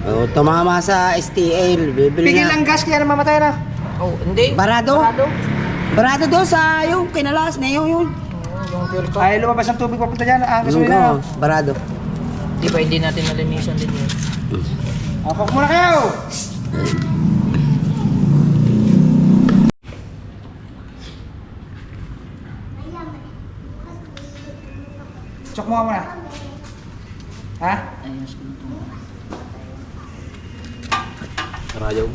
Oh, tumama sa STL. Bibili Pigil na. ang gas kaya namamatay na. Oh, hindi. Barado. Barado doon sa yung kinalas na yun. Yung fuel cup. Ay, lumabas ang tubig papunta dyan. Ang gasolina na. Barado. Di ba hindi natin nalinisan din yun? Akok muna kayo! Chok mo nga muna. Ha? Ayos ko na ito. Karayaw.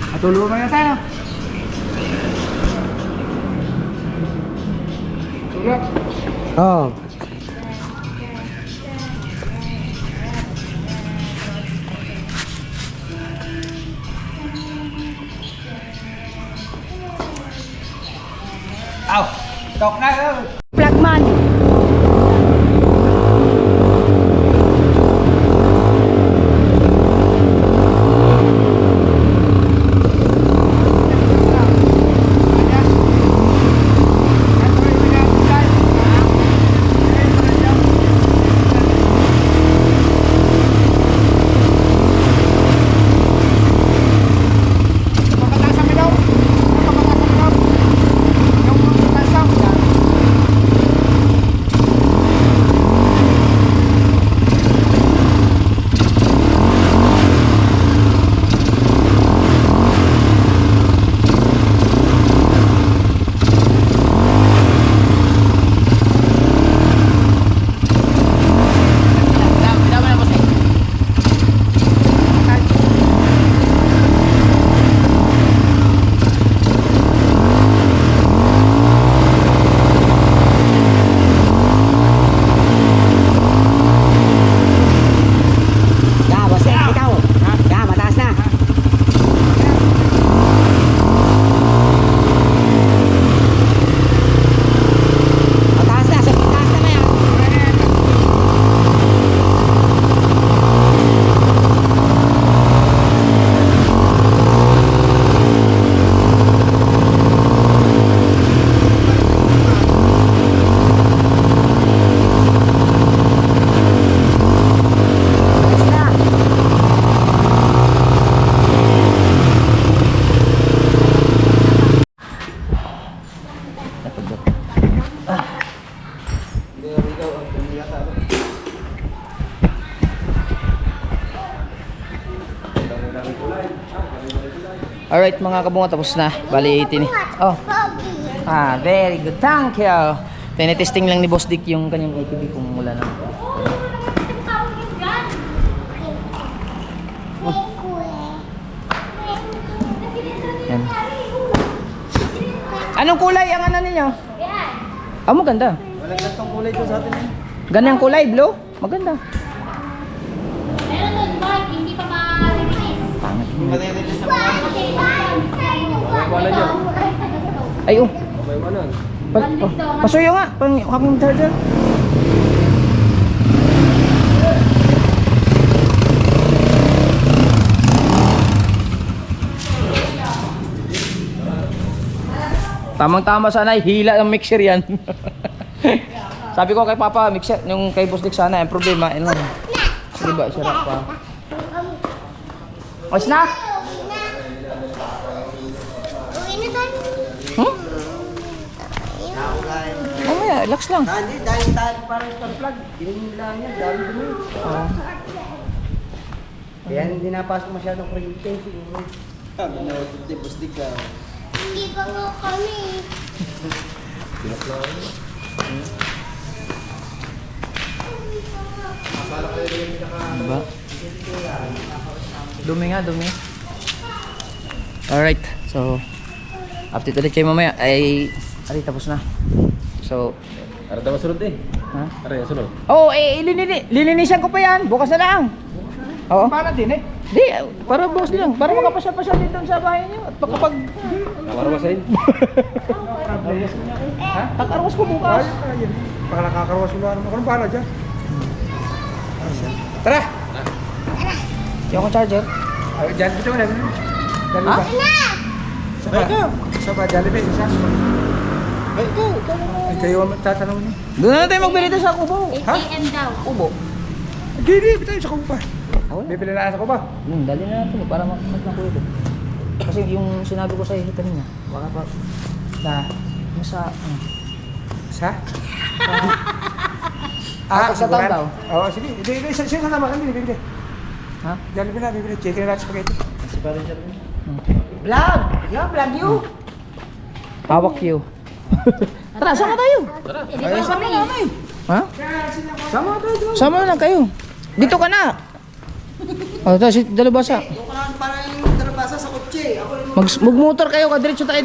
Matulungan na tayo. Tulog. Oh. Aw! Tok na! Plugman. Alright mga kabunga, tapos na. Bali 18 eh. Oh. Ah, very good. Thank you. Tinetesting lang ni Boss Dick yung kanyang ATV kung mula na. Yan. Anong kulay ang ano ninyo? Ah, maganda. Walang gantong kulay doon sa atin eh. Ganyang kulay, blue? Maganda. Meron doon, Mark, hindi pa ma-release. Pangit. Matinilis sa mga. Wala niya. Ay, oh. May wanan. Pasuyo nga. Pang hakong charger. Tamang-tama sana, hila ng mixer yan. Sabi ko kay Papa, mixer, yung kay Boss Dick sana, yung problema, yun lang. Sige ba, sarap pa. O, snack? Uwi na tayo. Hmm? Mamaya, relax lang. Hindi, dahil tayo parang plug. Ginigin lang yan, dami dumi. Oo. Kaya hindi napasok masyadong kuryente. Hindi pa nga kami. Diba? Dumi nga, dumi. Alright, so update ulit kayo mamaya. Ay tapos na. So, Ara daw sunod eh. ha? Ara sunod. Oh, lilinisan ko pa yan. Bukas na lang. Oo. Paano din eh? Di, para bukas din lang. Para makapasya-pasya dito sa bahay niyo. At kapag Nakarwasin. takarwas ko bukas. Ayun. Baka nakakaroon sila naman. Anong bahala dyan? Tara! Yung akong charger. Ay, dyan, dito na. Dali ba? Isa ba? Isa ba? Jollibee, isa? Ay, kayo ang tatanong niyo. Doon na tayo magbili doon sa kubo. 8 AM daw. Kubo. Hindi, hindi. Tayo sa kuba. Bibili na sa kuba. Dali na natin para magnakuha ito. Kasi yung sinabi ko sa iyo kanina, baka pa Na? nasa Sa? Sa taon daw. Oo, sige. Hindi, siya sa tama kami. Bibili. Ha? Jollibee na, bibili. Chicken na natin spaghetti. Vlog! Vlog you! Hawak you. Tara, sama tayo. Ay, sama namin. Ha? Sama na lang kayo. Dito ka na. Oh, ito si Dalubasa. Parang darabasa sa kotse. Ako yung Magmotor kayo, kadiretso tayo.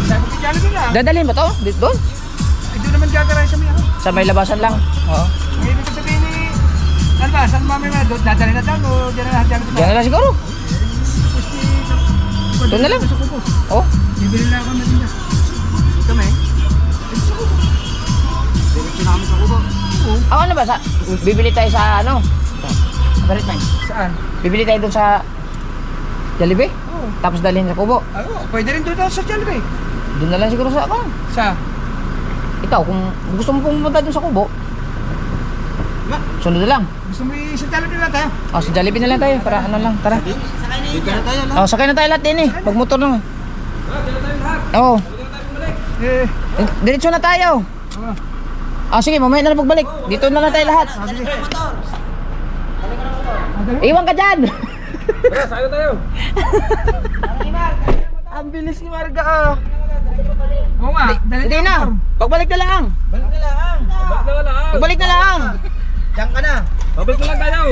Sabi si Jollibee na. Dadalhin mo to? Dito doon? Ay, doon naman gagawin sa mga. Sa may labasan lang. Oo. Ngayon ito sabihin ni... Ano ba? Saan mami na? Dadali na doon o dyan na Jollibee Diyan na lang siguro. Doon na lang. Sa kubo. Oh. Bibili na ako natin dyan. Kami? Sa kubo. Diretso na kami sa kubo. Ah, ano ba? Bibili tayo sa ano? Balit man. Saan? Bibili tayo doon sa Jollibee? Oo. Tapos dalhin sa kubo. Pwede rin doon sa Jollibee. Doon na lang siguro sa ako. Sa? Ikaw, kung gusto mo pumunta doon sa kubo, sunod na lang. Gusto mo sa Jollibee na tayo? O, sa Jollibee na lang tayo. Para ano lang, tara. Dito na tayo, no? O, sakay na tayo lahat din eh. Pag motor na. Oo. Eh. Diretso na tayo. Sige, mamaya na lang pagbalik. Dito na lang tayo lahat. Iwan ka dyan. Tara, sayo tayo. Ang bilis ni Marga ah. Oo nga. Hindi na. Pagbalik na lang. Balik na lang. Pagbalik na lang. Diyan ka na. Balik na lang tayo.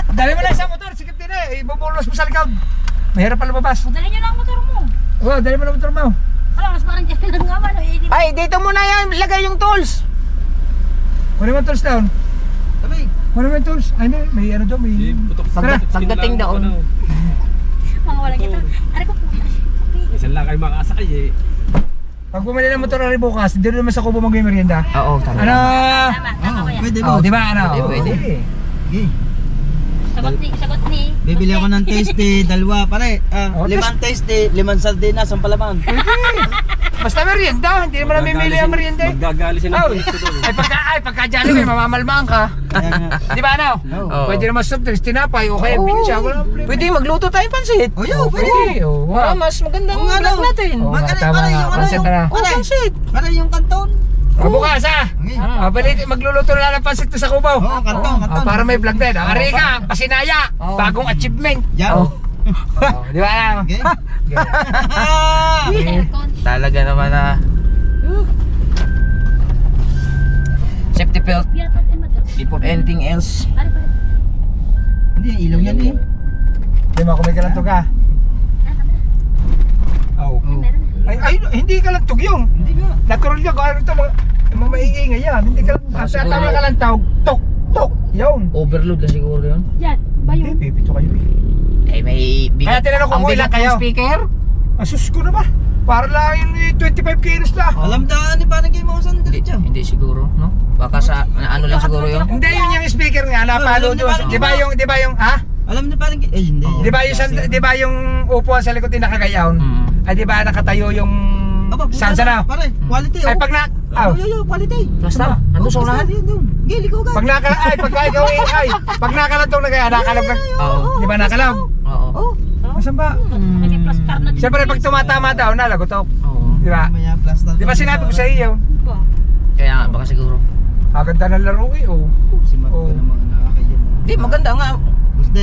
Dali mo lang sa motor. Sikip din eh. Ibubulos mo sa likod. Mahirap pa lumabas. Dali nyo na ang motor mo. Oo, dali mo lang motor mo. Wala, mas parang dyan lang nga man. Ay, dito muna yan. Lagay yung tools. Kunin mo ang tools down. Sabi. Kunin mo ang tools. Ay, may ano doon. May... Pagdating doon. Mga walang ito. Ano ko po? Isan lang kayo makasakay eh. Pag bumili ng motor rin bukas, dito naman sa kubo mag-merienda. Oo, tama. Ano? Tama, tama ko yan. Pwede Oh, di ba ano? Pwede. Okay. Sagot ni. Bibili ako ng tasty, dalawa pare. Oh, Limang tasty, limang sardinas, ang palaman. Basta merienda, hindi naman namimili ang merienda. Magagali siya ng piso doon. Pagka Jollibee, mamamalmaan ka. Kaya nga. Di ba ano? Oo. Pwede naman soft drinks, tinapay, o kaya pizza. Wala problema. Pwede magluto tayong pansit. Oh, yo, pwede. Pwede, oh, Para wow. mas magandang Oo nga, vlog no. natin. Oo nga, Magkano, tama pare, nga. yung ano, Pansit na. Pare, Pansit. pare, yung kanton. Bukas ha? Okay. Magluluto na lang ng pansit to sa Kubaw. Oo, kanton, kanton. Para may vlog din. Ari ka, pasinaya. Oo. Bagong achievement. Yan. Oh. Di ba ano? Okay. Aircon. Talaga naman na safety belt Piyatot and motor. before anything else. Ano pa? Hindi, ilaw yan eh. Di ba kung may kalantog ka? Oo. Meron. Ay, hindi kalantog yung. Hindi nga. Natural yun. Kung ano ito, mga maiingay yan. Hindi kalantog. Ang siguro. tama kalantog, tok, tok. Yun. Overload na siguro yun. Yan. Ba Hindi, yung pipito kayo eh. Eh may Kaya tinanong ko ang kung bigat ilan kayo. ng speaker. Asus ko na ba? Para lang yun 25 kilos na. Alam daan ni parang kayo mga sandali dyan. Hindi siguro, no? Baka sa ano lang siguro yun. Hindi, yun yung speaker nga. Napalo Hindi, doon. parang Di ba yung, ha? Alam ni parang kayo. Eh, hindi. Di ba yung upuan sa likod yung nakagayaon? Hmm. Ay di ba nakatayo yung Aba, saan na? pare, quality oh. Ay pag na... Oh, yo, quality. Basta, ando sa unahan. Gili ko Pag ikaw pag nakalantong na kaya nakalab ka. Oo. Di ba nakalab? Oo. Oh. Saan ba? may plus car na din. Siyempre pag tumatama daw nalagot ako. Oo. Di Di ba? Di ba sinabi ko sa iyo? Kaya nga, baka siguro. Aganda ng laro eh, oh. Oh. Di, maganda nga.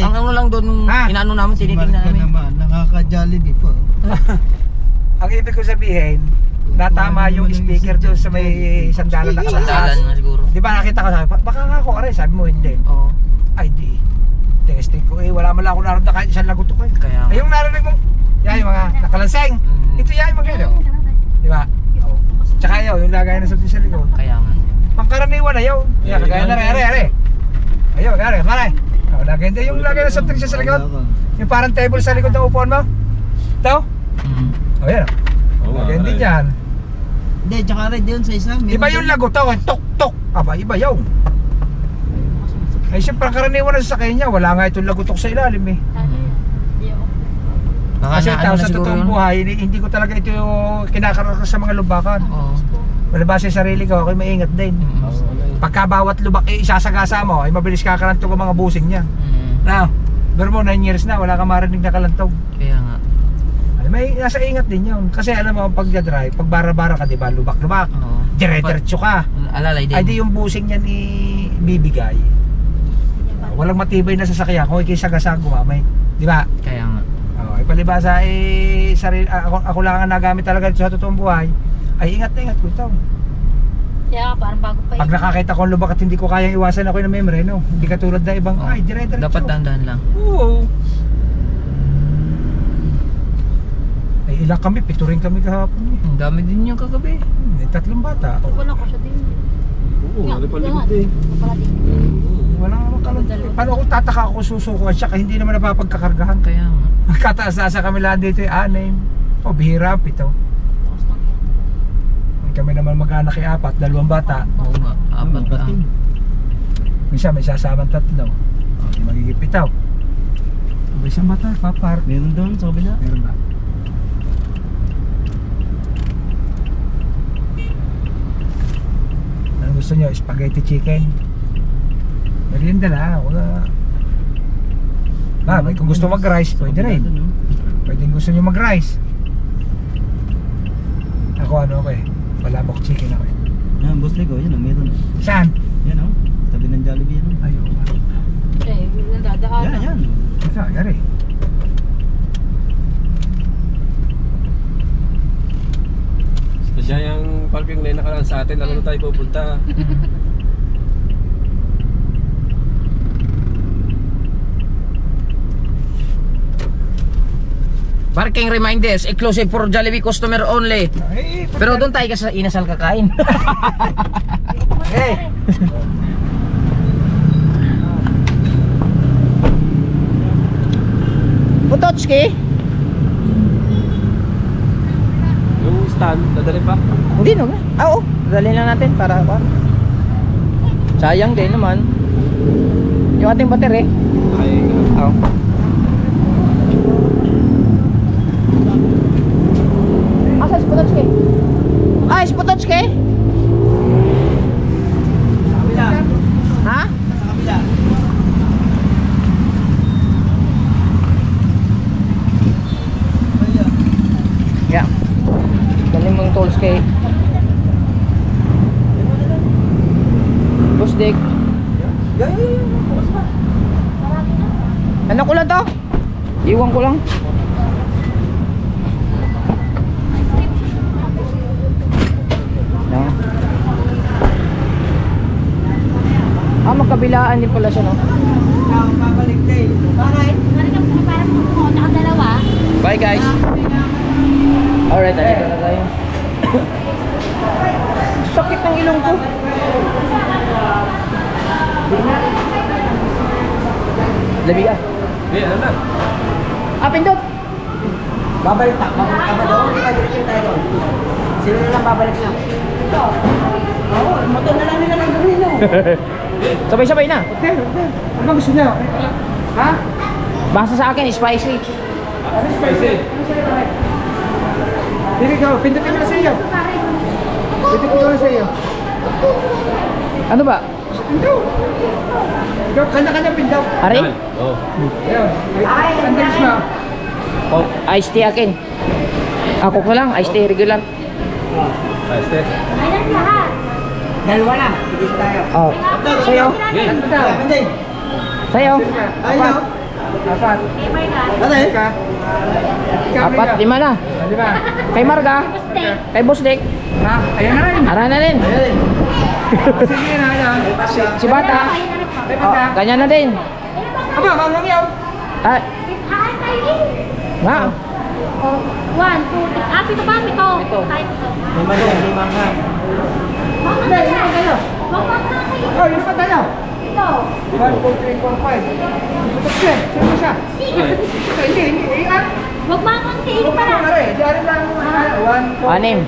Ang ano lang doon, nung Ha? inaano namin, tinitingnan namin. Nakaka-Jollibee po. Ang ibig ko sabihin, natama yung speaker doon sa may sandalan na Sandalan kalakas. nga siguro. Di ba nakita ko sabi, baka nga ako aray, sabi mo hindi. Oo. Ay di, testing ko eh, wala man lang ako naroon na kahit isang lagot ko eh. Kaya Ay yung narinig mo, yan yung mga nakalanseng. Ito yan yung mga yun. Di ba? Oo. Tsaka yaw, yung lagay na sa likod. Kaya nga. Pangkaraniwan na yaw. Yan, kagaya na rin, are. Ayun, are, pare. Oh, lagay din yung lagay na sa sa likod. Yung parang table sa likod ng upuan mo. Ito? O yan. Lagay din yan. Hindi, tsaka rin doon sa isa. Iba yung lagot, tok-tok. Aba, iba yaw. Ay siyempre karaniwan na sa kanya, wala nga itong lagutok sa ilalim eh. Baka Kasi na, ano tao na sa siguro totoong yun. buhay, hindi ko talaga ito yung kinakarakas sa mga lubakan. Oo. Wala ba sa sarili ko, ako'y maingat din. Pagka bawat lubak isasagasa mo, ay mabilis kakalantog ang mga busing niya. Now, pero mo 9 years na, wala ka marinig na kalantog. Kaya nga. Ay, may nasa ingat din yun. Kasi alam mo, pag drive, pag bara-bara ka, diba, lubak-lubak, Oo. dire-diretso ka. Alalay din. Ay di yung busing niyan ibibigay. Walang matibay na sasakyan kung ikisagasa gumamay. Di ba? Kaya nga. Oh, ay palibasa sarili, ako lang ang nagamit talaga sa totoong buhay. Ay ingat na ingat ko ito. Kaya parang bago pa Pag nakakita ko ang lubak at hindi ko kayang iwasan ako ng memory, no? Hindi katulad na ibang, Oo. ay dire-diretso. Dapat dahan-dahan lang. Oo. Ay ilang kami, 7 rin kami kahapon. Ang dami din yung kagabi. May 3 bata. Wala ko siya din. Oo, ano pa libot eh. Wala din. Wala naman kalantog. Paano kung tataka ako susukuan siya, hindi naman napapagkakargahan. Kaya nga. Kataas-taas kami lahat dito yung 6. O bihira, 7. Kami naman mag-anak ay 4, 2 bata. Oo nga. Apat lang. Minsan may sasamang 3. Magiging 7. May isang bata, papar. Meron doon sa kabila. Meron ba? Ano gusto nyo? Spaghetti chicken? Merienda na, wala. May kung gusto mag-rice, pwede rin. Pwede gusto nyo mag-rice. Ako ano ako eh, palamok chicken ako eh. Yan, boss Lego, yan o, meron. Saan? Yan o, tabi ng Jollibee yan o. Ayun. Eh, nadadaan. Yan, yan. Ika, yari. Siya yung parking na nakaraan sa atin, alam na tayo pupunta. Parking reminders, exclusive for Jollibee customer only. Ay, Pero doon tayo kasi sa inasal kakain. hey! Putotski? Yung stand, dadali pa. Hindi naman. Oo. Dali lang natin para pa. Sayang din naman. Yung ating battery. Ay, Oo. Asa si Putotski? Ah, si Putotski? Ha? Yeah. Galing mong tools kay Boss Dick. Ano ko lang to? Iwan ko lang. No. Magkabilaan din pala siya, no? Parang nakadalawa. Bye, guys. Alright, dito na tayo. Sakit ng ilong ko. Labi ka. eh, ano na? Pindot. Babalik ka ba doon? Babalik tayo doon. Sino na lang babalik na? Oo, motor na lang nila ng gawin no. Sabay-sabay na. Okay. Ano ba gusto nyo? Ha? Basta sa akin, spicy. Spicy. Hindi ka, pindutin ko na sa iyo. Pindutin ko na sa iyo. Ano ba? Ikaw, kanya-kanya pindaw. Ari? Oo. Ayun. Andres na. Iced tea akin. Ako ko lang, iced tea regular. Ayan lahat. Dalawa na. Sige tayo. Oh. Sa'yo? Anday. Sa'yo? Ayun. Apat. Kay Marga. Anday. Apat, 5 na. Lima. Kay Marga? Steak. Kay Boss Dick? Ha? Ayan na rin. Ara na rin. Sige na, ayan. Si Bata? Ay, Oh, pagka. ganyan na din. Aba, mamang yaw. Ah, Haan tayo eh. nga. Oh, 1, 2, 3. Ah, pito ba? Pito. Tayo pito. Lima nga. Hindi, yun pa tayo. Mamang na kayo. Oh, yun pa tayo. Ito. 1, 2, 3, 4, 5. Butok siya. Sino siya? Hindi. Ah. Huwag mamang kayo Huwag para. mo na rin. Diyan lang. 1, 2, 3, 4, 5. Anim.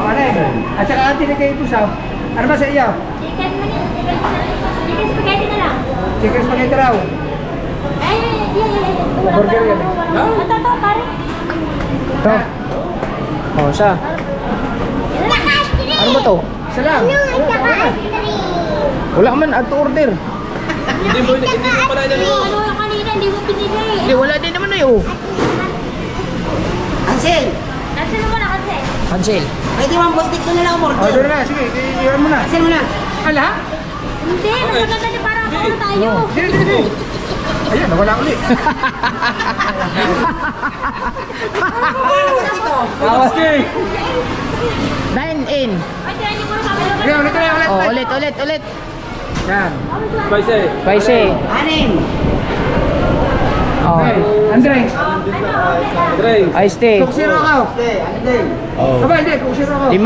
Anim. At saka ang tinigay ito sa. Ano ba sa iyo? Chicken mo niya. Chicken spaghetti na lang. Chicken spaghetti raw. Ay, yan. Burger yan. Ito, pare. Ito. Oh, siya. Ano ba to? Isa lang. Wala man, add to order. Hindi mo pala inano. Ano yung kanina, hindi mo pinili. Hindi, wala din naman na yun. Ansel. Cancel mo na kasi. Cancel. Pwede mo boss dito na lang Oh, umorder. doon na. Sige, iwan mo na. Ansel mo na. Ala? Hindi, mas maganda din para makaulo tayo. Hindi. Ayun, nawala ulit. Awas. 9 in. Ay, tira niyo muna kami. Sige, ulit. Oh, ulit. Yan. Spicy. Spicy. Anin. Oh. Okay. Andres. Drink. Iced tea. Coke zero ako. Anday. Aba, hindi. Coke zero ako. 5.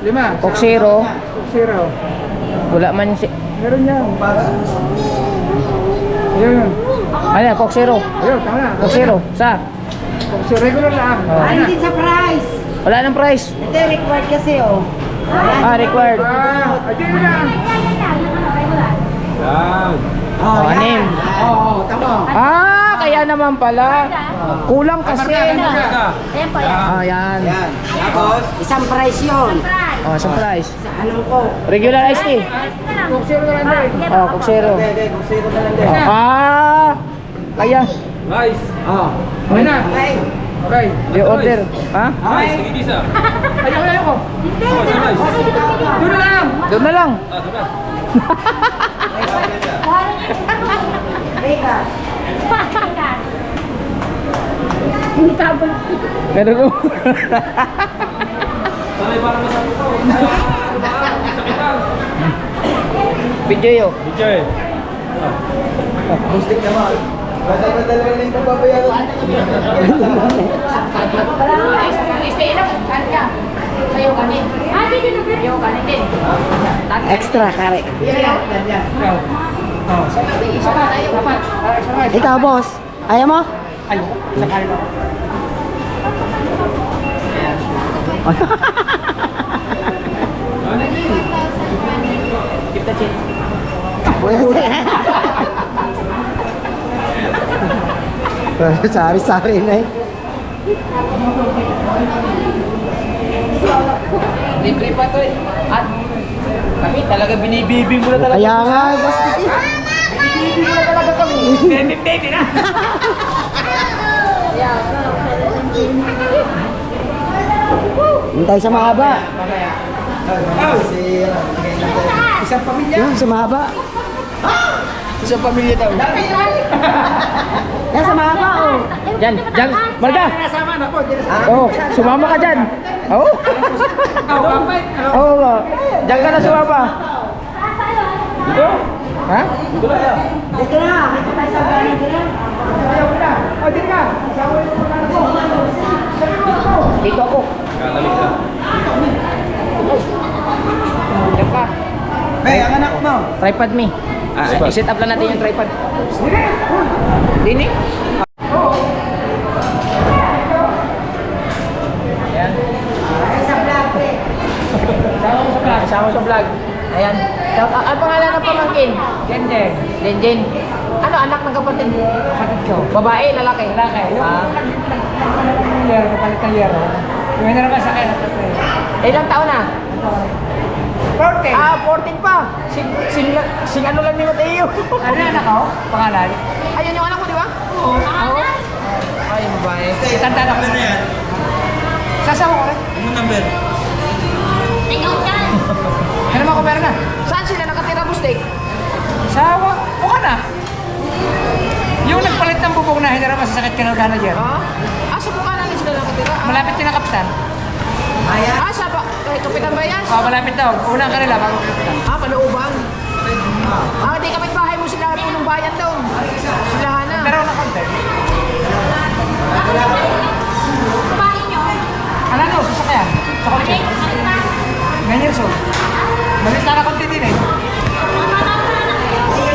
5. Coke zero. Coke zero. Wala man si... Meron yan. Ayun. Ano yan? Coke zero. Ayun, tama na. Coke zero. Sa? Coke zero. Regular lang. Oh. Ano din sa price? Wala nang price. Hindi, required kasi oh. Ah, required. Ayun lang. Yan. Oh, anim. Oo, tama. Ah, kaya naman pala. Kulang kasi. Ayan po yan. Ah, yan. Yan. Tapos, isang price yun. Fry. Oh, sa price. Sa anong ko? Regular iced tea. Coke zero na lang din. Oh, Coke zero. Hindi, kung sino na lang din. Ah, kaya. Nice. Oo. Okay na. Okay. Okay. Yung order. Ha? Nice. Sige, isa. Ayoko. Hindi, Oh, so nice. Doon na lang. Doon na lang. Ah, ito na. Vegas. Ganun ko. Sanay para masabi ko. Sakitan. Video yun. Video eh. Mustik naman. Badal-badal rin yung pababayaran. Extra, kare. Ikaw, boss. Ayaw mo? Ayoko. Sakali ako. Sari-sari na eh. Libre pa to eh. At kami talaga binibibi mo na talaga. Kaya nga, boss. Binibibi mo na talaga kami. Baby na. Hintay sa mahaba. Isang pamilya. Yun, sa mahaba. Isang pamilya daw. Yan, sa mahaba, oh. Dyan, Marga. Nasama na po. Oh, sumama ka dyan. Oh. Kampay. Oo. Diyan ka na sumama. Dito? Ha? Dito na. Dito tayo sa gana. Dito na. Ayoko na. O, dito ka. Kasama yung mga anak ko. Dito ako. Kakalig ka. Diyan ka. Hey, ang anak mo. Tripod me. I-set up lang natin yung tripod. Dini? Sa vlog, pre. Kasama sa vlog. Ayan. Ang pangalan ng pamangkin? Gende. Lenjen. Ano, anak ng kapatid mo? Kapatid ko. Babae, lalaki? Lalaki. Ah. Yung yero, kapalit ng yero. Yung na naman sa akin. Ilang taon na? 40. Ah, 14 pa. Sing ano lang ni Mateo. Ano yung anak ko? Pangalan? Ayun yung anak mo, di ba? Oo. Pangalan? Ay, babae. Tanda na ko. Sasawa ko rin. Ano number? manager. Sa mukha namin sila nakatira. Malapit din na kapitan. Sa ba? Kapitan ba yan? Malapit daw. Unang kanila bago kapitan. Kalooban. Di kapit-bahay mo sila punong bayan daw. Silahan na. Pero na konti. Kumain nyo. Ano no, sasakyan? Sa kotse. Ganyan so. Malit na konti din eh.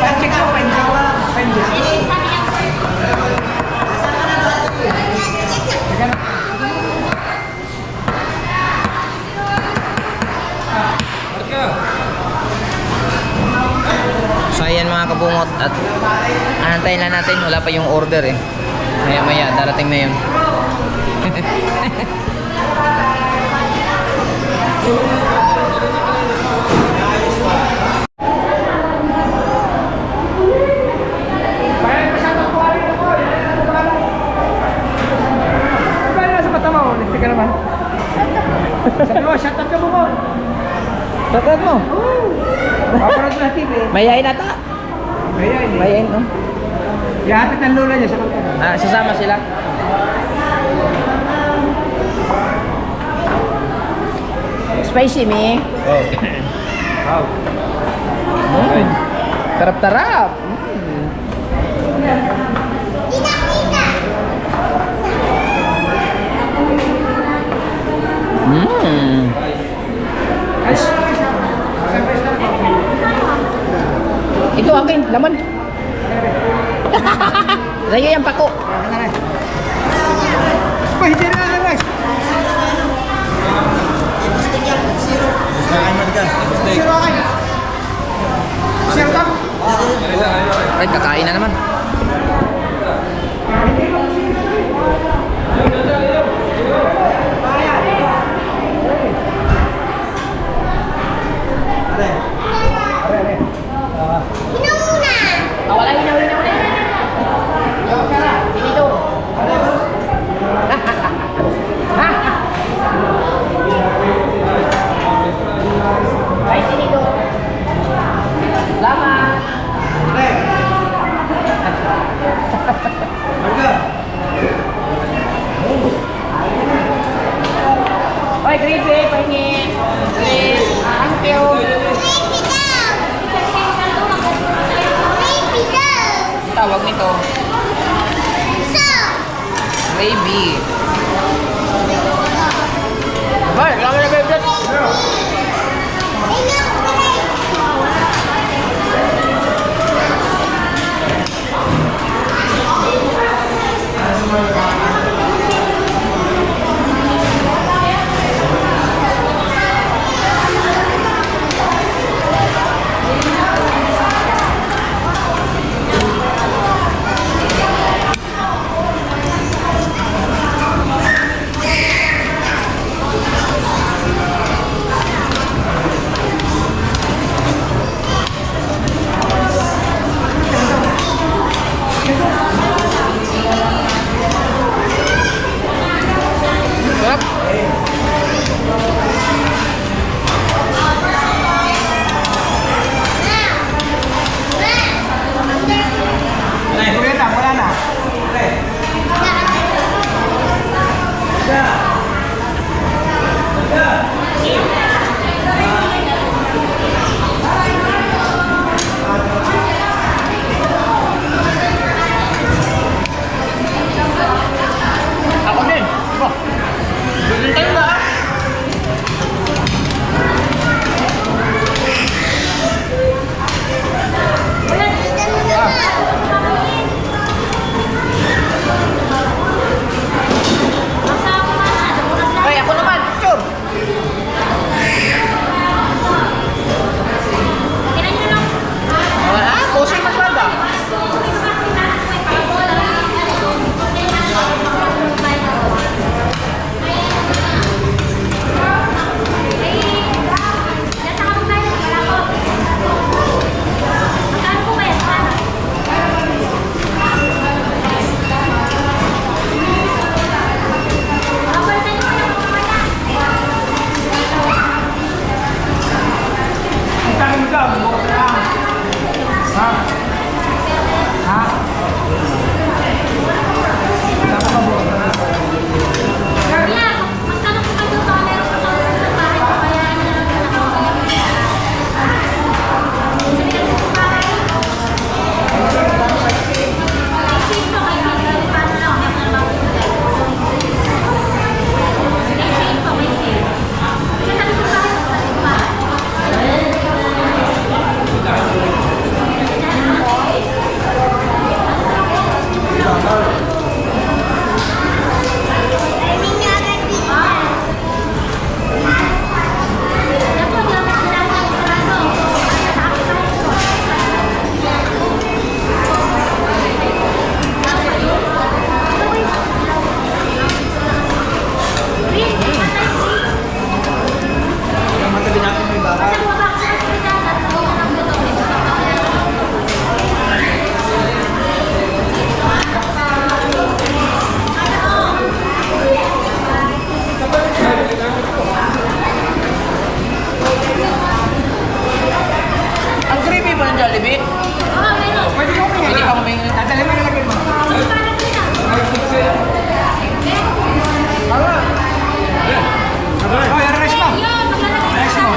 Panchik so, panchik. So ayan mga kabungot at anantayin lang natin, wala pa yung order eh. Maya maya, darating na yun. Ano sa mata mo? Listi ka naman. Sabi mo, shoutout ka mo mo. Shoutout mo. Paparad na TV. Mayain ata. Mayain eh. Mayain no? Ihatid ng lola niya sa kapatid. Sasama sila. Spicy me. Oh. Wow. Tarap-tarap. Ito akin, laman. Sa'yo yung pako. Ba, hindi na guys. Zero akin. Zero ka. Ay, kakain na naman. Wala inaw. Dito. Ay, dito. Salamat. Oy, gravy, pahingi. Please. Thank you. Tawag nito. Gravy. Ay, lami na gravy. Jollibee? Pwede ka humingi. Pwede ka humingi. Dadali mo nilagay mo. Oh, yung rice mo. Rice mo.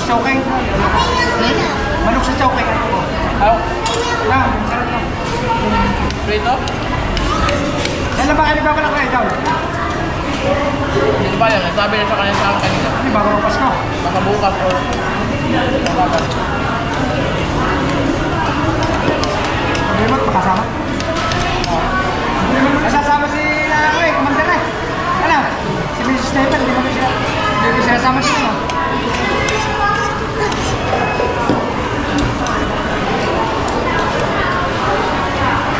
chowking. Manok sa chowking. Oh, Yan, sarap na. prito? Kailan ba kayo babalik na ikaw? Hindi ba yan? Sabi na sa kanya sa akin kanina. Ano, bago ang Pasko? Baka bukas o... Baka. Remote, makasama? Kasasama si Lalako eh, kumanda na eh. Ano? Si Mrs. Stephen, hindi ko sinasama siya. No?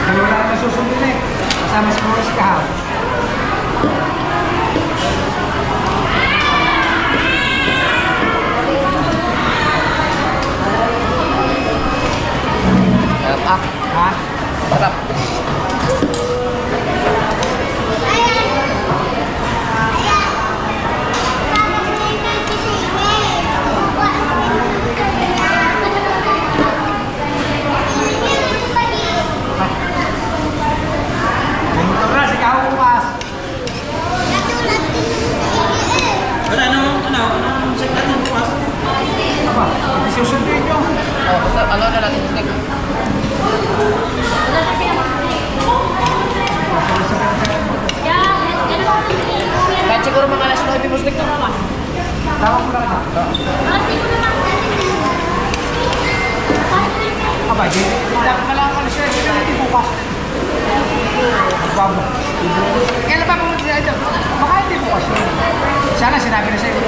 Kaya wala na susundin eh. Kasama si Boris Kahal. Ah, Ha? sarap. Tara, si Kahal bukas. Anong check natin bukas? Aba, hindi susundin nyo. Oh, basta ano na natin stick. Kahit siguro mga alas 9 mo stick na mama. Tawag ko lang ito. Aba, hindi ka lang alis na hindi bukas. Babo. Kailan ba pumunta sila dyan? Baka hindi bukas. Sana sinabi na sa iyo.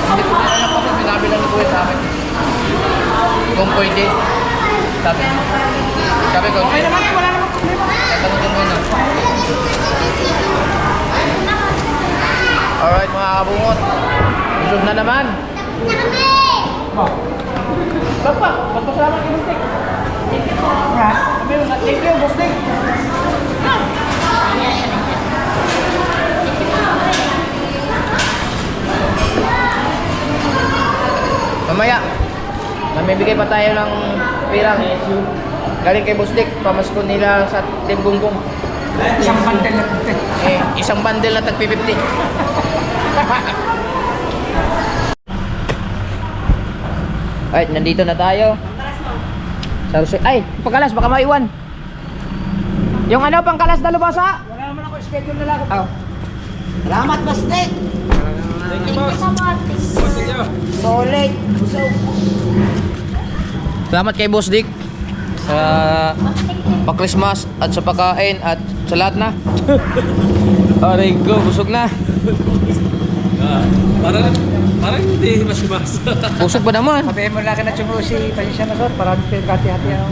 Hindi ko na alam kasi sinabi lang ni Kuya sa akin. Kung pwede. Sabi ko, Okay naman, wala namang problema. tatanungin mo na. Alright mga kabungot. Busog na naman. Ba? Papa, magpasalamat kay Bustik. Ha? Sabi mo, thank you Bustik. Mamaya, mamibigay pa tayo ng pirang galing kay Bustik, pamasko nila sa Team Gunggong. Isang bandel na puti. Isang bundle na tag 50. Alright, nandito na tayo. Ay, pangkalas, baka maiwan. Yung ano, pangkalas na lubasa? Wala naman ako schedule na lang. Oh. Salamat, Bastek! Thank you, boss. Boss, thank you. Solid! Busog! Salamat kay Boss Dick sa pa-Christmas at sa pagkain at sa lahat na. Aray ko, busog na. Parang hindi mas-mas. Busog ba naman? Sabihin mo lang na tsumulo si Pansya na sir. Parang hati-hati ang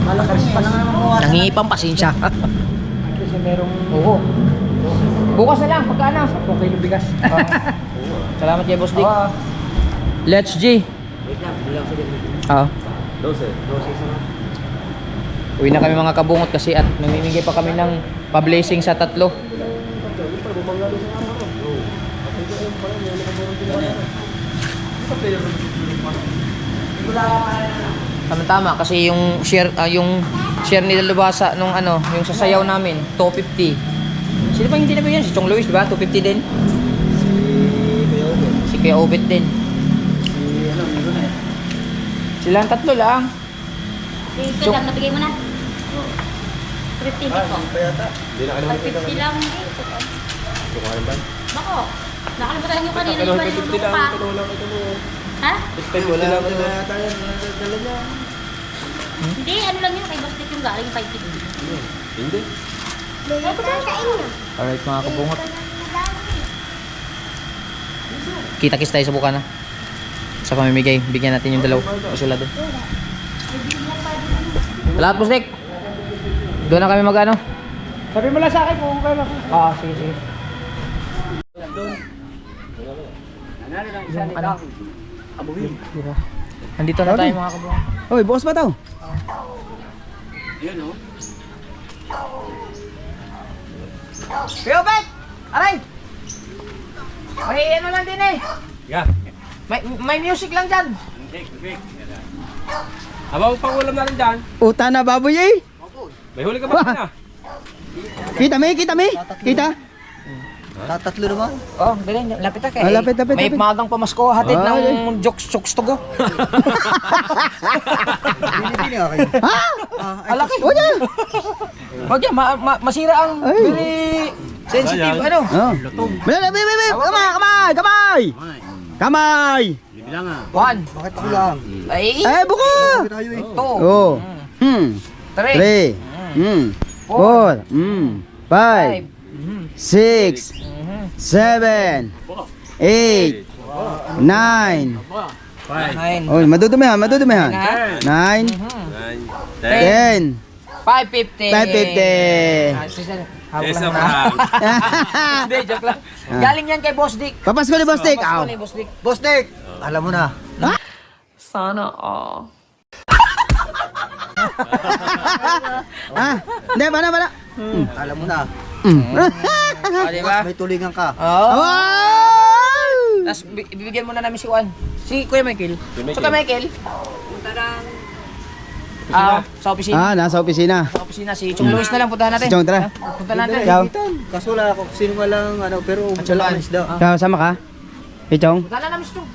Malakas pa lang naman mo. Nangingipang pasensya. kasi merong Oo. Bukas na lang, pagkano? 10 kilo bigas. Salamat kay Boss Dick. Oo. Let's G. Wait lang, bilang sa dito. Oo. 12 sana. Uwi na kami mga kabungot kasi at namimigay pa kami ng pa-blessing sa tatlo. Tama-tama kasi yung share nila Lubasa nung ano, yung sasayaw namin, 250. Sino pa yung tinabay yan? Si Chong Luis, di ba? 250 din. Si Kuya Obet din. Silang tatlo lang. Ito lang, nabigay mo na. 15 ko. Hindi na kalimutan. 50 lang. Bako, nakalimutan nyo kanina Ano, yung ba 50 yung lang. lupa? Ito lang, ito lang. Ha? Spend mo lang ito. Hindi, ano lang yun, kay Bastik yung galing 5 kilo. Hindi. Ay, pagka sa inyo. Alright mga kabungot. Kita-kis tayo sa bukana. Sa pamimigay, bigyan natin yung dalaw. Usula doon. Salamat po, Stick. Doon na kami mag-ano. Sabi mo lang sa akin kung kailan. Sige, sige. Yung ano? Diba? Nandito na tayo mga kabungot. Uy, bukas pa to. Kuya Obet! Aray! May ano lang din eh. Yeah. May music lang dyan. Habang pang-ulam na rin dyan, Uta na baboy eh. may huli ka ba na? Kita me, kita me. Kita. Tatlo naman. Oh, galing. Lapit ka. Lapit. May magang pamasko. Hatid ng jokes to go. Bini ako kayo. Alaki. Wag yan. Masira ang very sensitive. Ano? Kamay! One. Bakit ako lang? Ay. Buko! Two. Oh. Three. 4. 5. 6. 7. 8. 9. Nine. Oh, madudumihan. 9. 10. 550. Isa Habang na. Hindi, joke lang. Galing yan kay Boss Dick. Papasko ni Boss Dick. Pasko ni Boss Dick. Boss Dick, alam mo na. Sana all. Hindi, bana. Alam mo na. Di ba? May tulingan ka. Oo. Wow! Tapos ibibigyan mo na namin si Juan. Si Kuya Michael. So Kuya Michael. Sa opisina. Nasa opisina. Sa opisina. Si Chong Luis na lang. Puntahan natin. Si Chong, tara. Puntahan natin. Ikaw, Kaso wala ako. Sino nga lang, pero wala ang isda. ikaw, sama ka? Ichong? Puntahan na namin si Chong.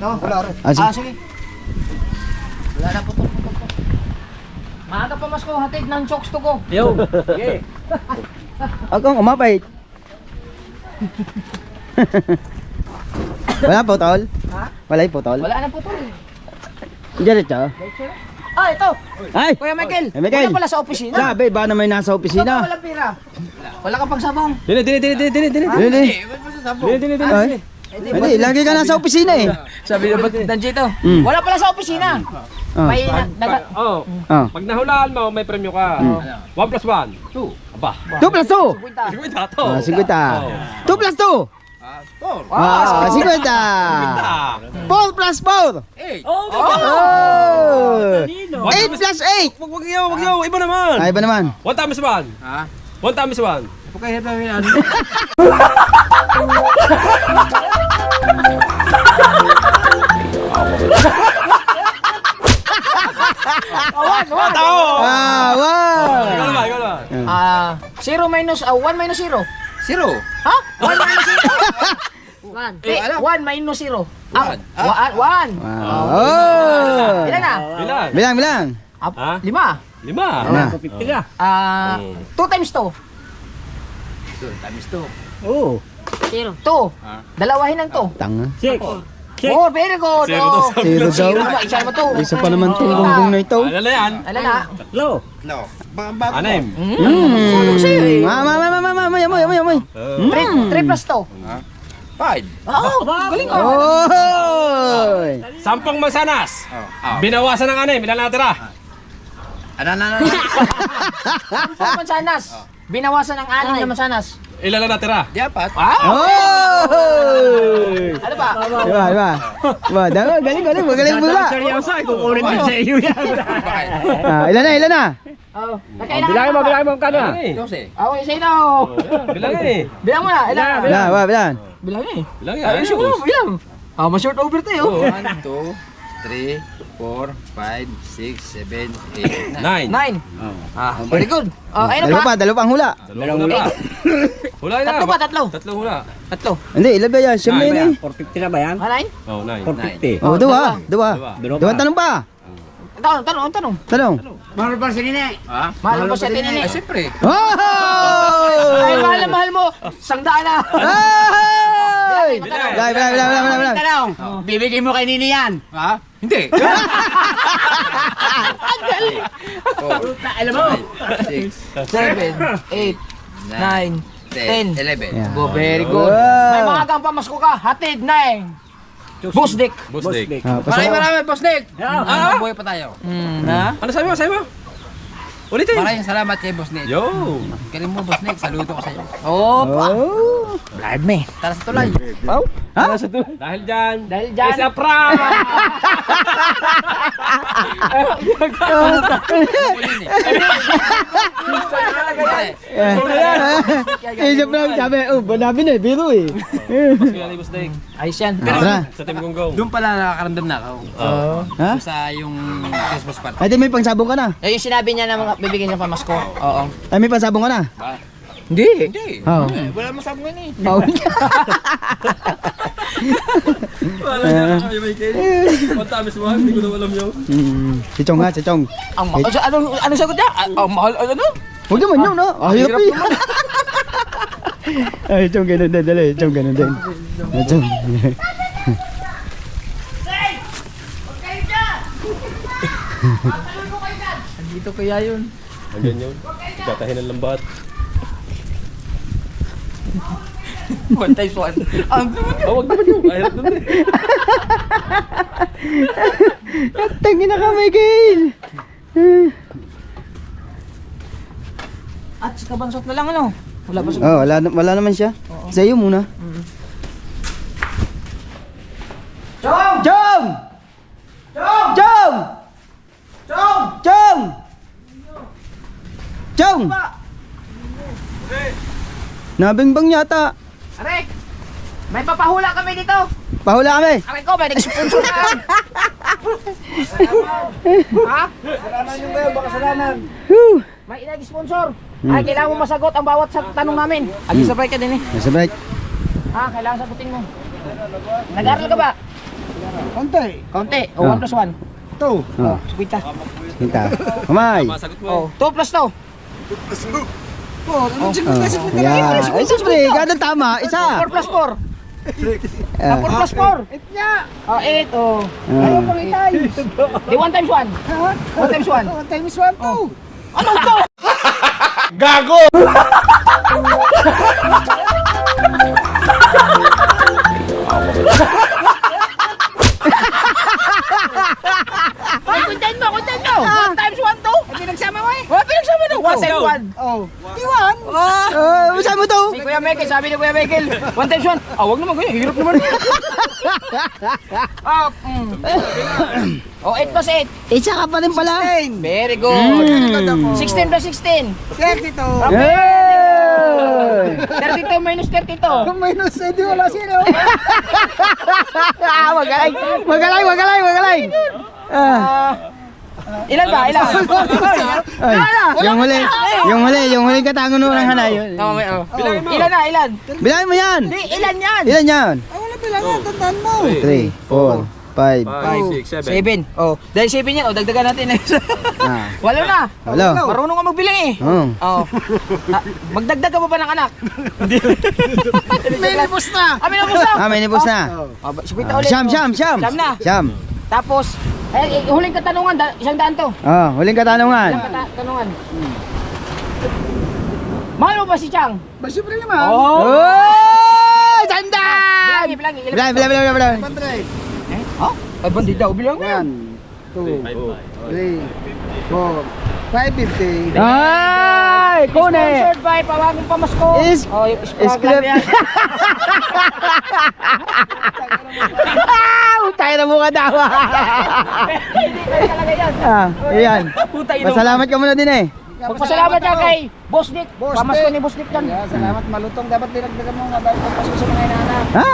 No? Wala rin. Sige. Wala na po to. Maaga pa mas ko. Hatid ng chokes to go. Yo. Sige. Huwag kang umapay. Wala putol? Ha? Wala yung putol? Wala na po to. Diretso? Ito. Ay! Kuya Michael. Hey, Michael. Wala pala sa opisina. Sabi, ba naman nasa opisina? Walang pira. Wala ka pang sabong. Dili. Hindi. Ay, hindi, lagi ka nasa opisina eh. Sabi na ba't nandiyo? Mm. Wala pala sa opisina. May Oh. Pag nahulaan mo, may premyo ka. 1 plus 1. 2. Aba. 2 plus 2! 50 to. 50. 2 plus 2! 50! 4 plus 4! 8 plus 8! Wag yo. Iba naman. Ay, ba naman? 1 times 1. 1 times 1. Tao. Wow! Ikaw naman. 0 minus 1 minus 0. Zero. Ha? 1 minus 0. 1. 1 minus 0. 1. Wow! Ilan na? Bilang. Bilang! Ha? 5. 5. Na. 2 times 2. 2 times 2. Oh! 2. Dalawahin ng 2. Tanga. 4. Very good. Zero daw sa Zero daw. Naman, isa mo 2. Isa pa naman itong gunggong na ito. Ano na yan? Alam na. No. Anim. Mamay. 3 plus 2. 5. Oo, galing ka. Oy! 10 mansanas. Binawasan ng 6. Ilan natira? Ano. 10 mansanas. Binawasan ng 6 na mansanas. Ilan na natira? Di apat. Oy! Ano ba? Iba. Galing. Magaling mula. Seryoso, kukunin din sa iyo yan. Ilan na? Bilangin mo Ano eh? 12. Okay, say no. Bilang eh. Bilang mo na. Ilan? Bilang. Bilang eh. Bilang yan. Ayos mo na. Bilang. Ma-short over tayo. 1, 2, 3, 4, 5, 6, 7, 8, 9. 9. 9. Very good. Ayun Dalawa pa. pa, dalawa pang hula. Dalawang hula. Hula na. Tatlo pa, tatlo. Tatlong hula. Tatlo. Hindi, ilan ba yan? Siyam na yun eh. 450 na ba yan? 9? Oh, 9. 450. Oh, dua. Dawang tanong pa. Tanong. Mahal pa si Nene. Ha? Mahal mo siya tinini. Ay, siyempre. Oh! Ay, mahal mo. 100 na. Ay! Bilang. Tanong, bibigay mo kay Nene yan. Ha? Hindi. Alam mo. 6, 7, 8, 9, 10. 11. Yeah. Go, very good. Wow. May maagang pamasko ka. Hatid na eh. Boss Dick. Boss Dick. Maraming, Boss Nick. Ah. Buhay pa tayo. Na? Ano sabi mo? Ulitin. Maraming salamat kay Boss Nick. Yo. Galing mo, Boss Nick. Saludo ko sa'yo. Opa. Oh! Live me. Tara sa tulay. Wow! Ha? Dahil dyan. Dahil dyan. It's a prank. Eh, siyempre, sabi, banabi na, biro eh. Kaya ni Boss Dick. Ayos yan. Tara. Sa Team Gonggong. Doon pala nakakaramdam na ako. Ha? Sa yung Christmas party. Ay, di may pangsabong ka na. Yung sinabi niya na bibigyan niya pamasko. Oo. Ay, may pangsabong ka na. Hindi. Oo. Wala masama ngayon eh. Oh. Wala niya kami may kayo. Matamis mo, hindi ko na alam yun. Si Chong ha, si Chong. Ang mahal. Ano sagot niya? Ang mahal. Ano? Huwag naman yun, no? Ah, hirap eh. Ay, Chong, ganun din. Dali, Chong, ganun din. Ay, Chong. Dito kaya yun. Hanggang yun. Gatahin ng lambat. 1 times 1. Ang Huwag naman yun. Kahirap naman eh. Tangin na ka, Michael. At si Kabansot na lang ano? Wala pa sa... Oh, wala naman siya. Sa'yo muna. Chong! Chong! Chong! Chong! Chong! Chong! Chong! Nabingbang yata. Arek! May papahula kami dito! Pahula kami. Arek ko, may nag-sponsor na! Ha? Kasalanan yung kayo, baka kasalanan. Whew. May nag-sponsor! Ay, kailangan mo masagot ang bawat tanong namin. Agi sa break ka din eh. Nasa break. Ha, kailangan sagutin mo. Nag-aaral ka ba? Konti. Kaunti. O, 1 plus 1. Ito. Oh, Subita. kita. Kamay. Masagot mo. O, 2 plus 2. Oh, ano siguro kasi Ayan. Ay, siyempre, kada tama, isa. 4 plus 4. 4 plus 4. It niya. O, 8. O. Ano pang itay? Di 1 times 1. 1 times 1. 1 times 1 to. Ano to? Ay, content mo. 1 times 1 to. Ay, pinagsama mo eh. Wala pinagsama no. 1 times 1. Oh. Iwan. Saan mo to? Si Kuya Michael, sabi ni Kuya Michael, 1 times 1. Ah, wag naman ganyan, hirap naman. Oh, 8 plus 8. Isa ka pa rin pala. Very good. 16 plus 16. 32. Hey! 32 minus 32. Kung minus, hindi wala sila. Magaling. Ilan ba? Ilan? Ay, yung huli katango nung hanay. Ilan na? Ilan? Bilangin mo yan. Di, ilan yan? Ilan yan? Wala bilangan, tandaan mo. 3, 4, 5. 7. Oh, dahil 7 yan, oh, dagdagan natin na isa. Ah. Walo na. Walo. Marunong ka magbilang eh. Oh. Oh. Magdagdag ka pa ba ng anak? May libos na. May nabos na. May nipos na. Oh, subita ulit. Siyam. Siyam na. Siyam. Tapos, huling katanungan, 100 to. Oh, huling katanungan. Ilang katanungan? Mahal mo ba si Chang? Ba, siyempre naman. Oh! Sandal! Bilangi. Bilang. 100. Oh? Ay, bandi daw, bilang. 1, 2, 3, 4, 550. Ay, kone. Sponsored by Pawagong Pamasko. Oh, yung Script. program yan. Tayo na mukha daw. Hindi kayo talaga yan. Ayan. Putay ino. Pasalamat ka muna din eh. Magpasalamat ka kay Boss Nick. Boss Pamasko Nick. ni Boss Nick yan. Salamat, malutong. Dapat dinagdagan mo nga dahil pagpasko sa mga inaanak. Ha?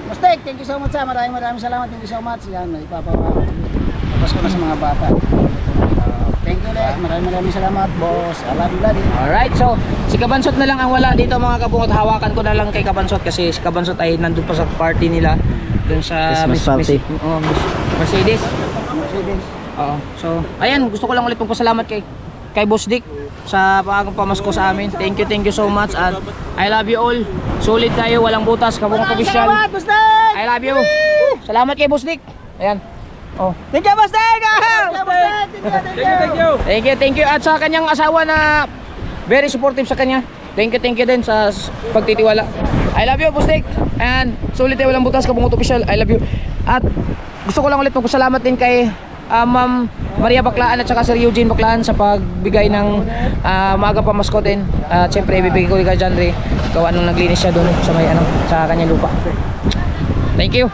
Mustek, thank you so much. Maraming salamat. Thank you so much. Yan, ipapapasko na sa mga bata. Thank you ulit. Maraming salamat, boss. I love you, daddy. Alright, so si Kabansot na lang ang wala dito mga kabungot. Hawakan ko na lang kay Kabansot kasi si Kabansot ay nandun pa sa party nila. Doon sa Christmas party. Mercedes. Oo. So, ayan, gusto ko lang ulit magpasalamat kay Boss Dick sa pagong pamasko sa amin. Thank you so much and I love you all. Solid kayo, walang butas, kabungot official. Salamat, Boss Nick! I love you. Salamat kay Boss Dick. Ayan. Oh. Thank you, Boss Nick! Thank you. At sa kanyang asawa na very supportive sa kanya. Thank you din sa pagtitiwala. I love you, Boss Nick. And sulit tayo walang butas, kabungot official. I love you. At gusto ko lang ulit magpasalamat din kay Ma'am Maria Baclaan at saka Sir Eugene Baclaan sa pagbigay ng maaga pamasko din. At syempre ibibigay ko kay John Ray gawa nung naglinis siya doon sa may sa kanyang lupa. Thank you.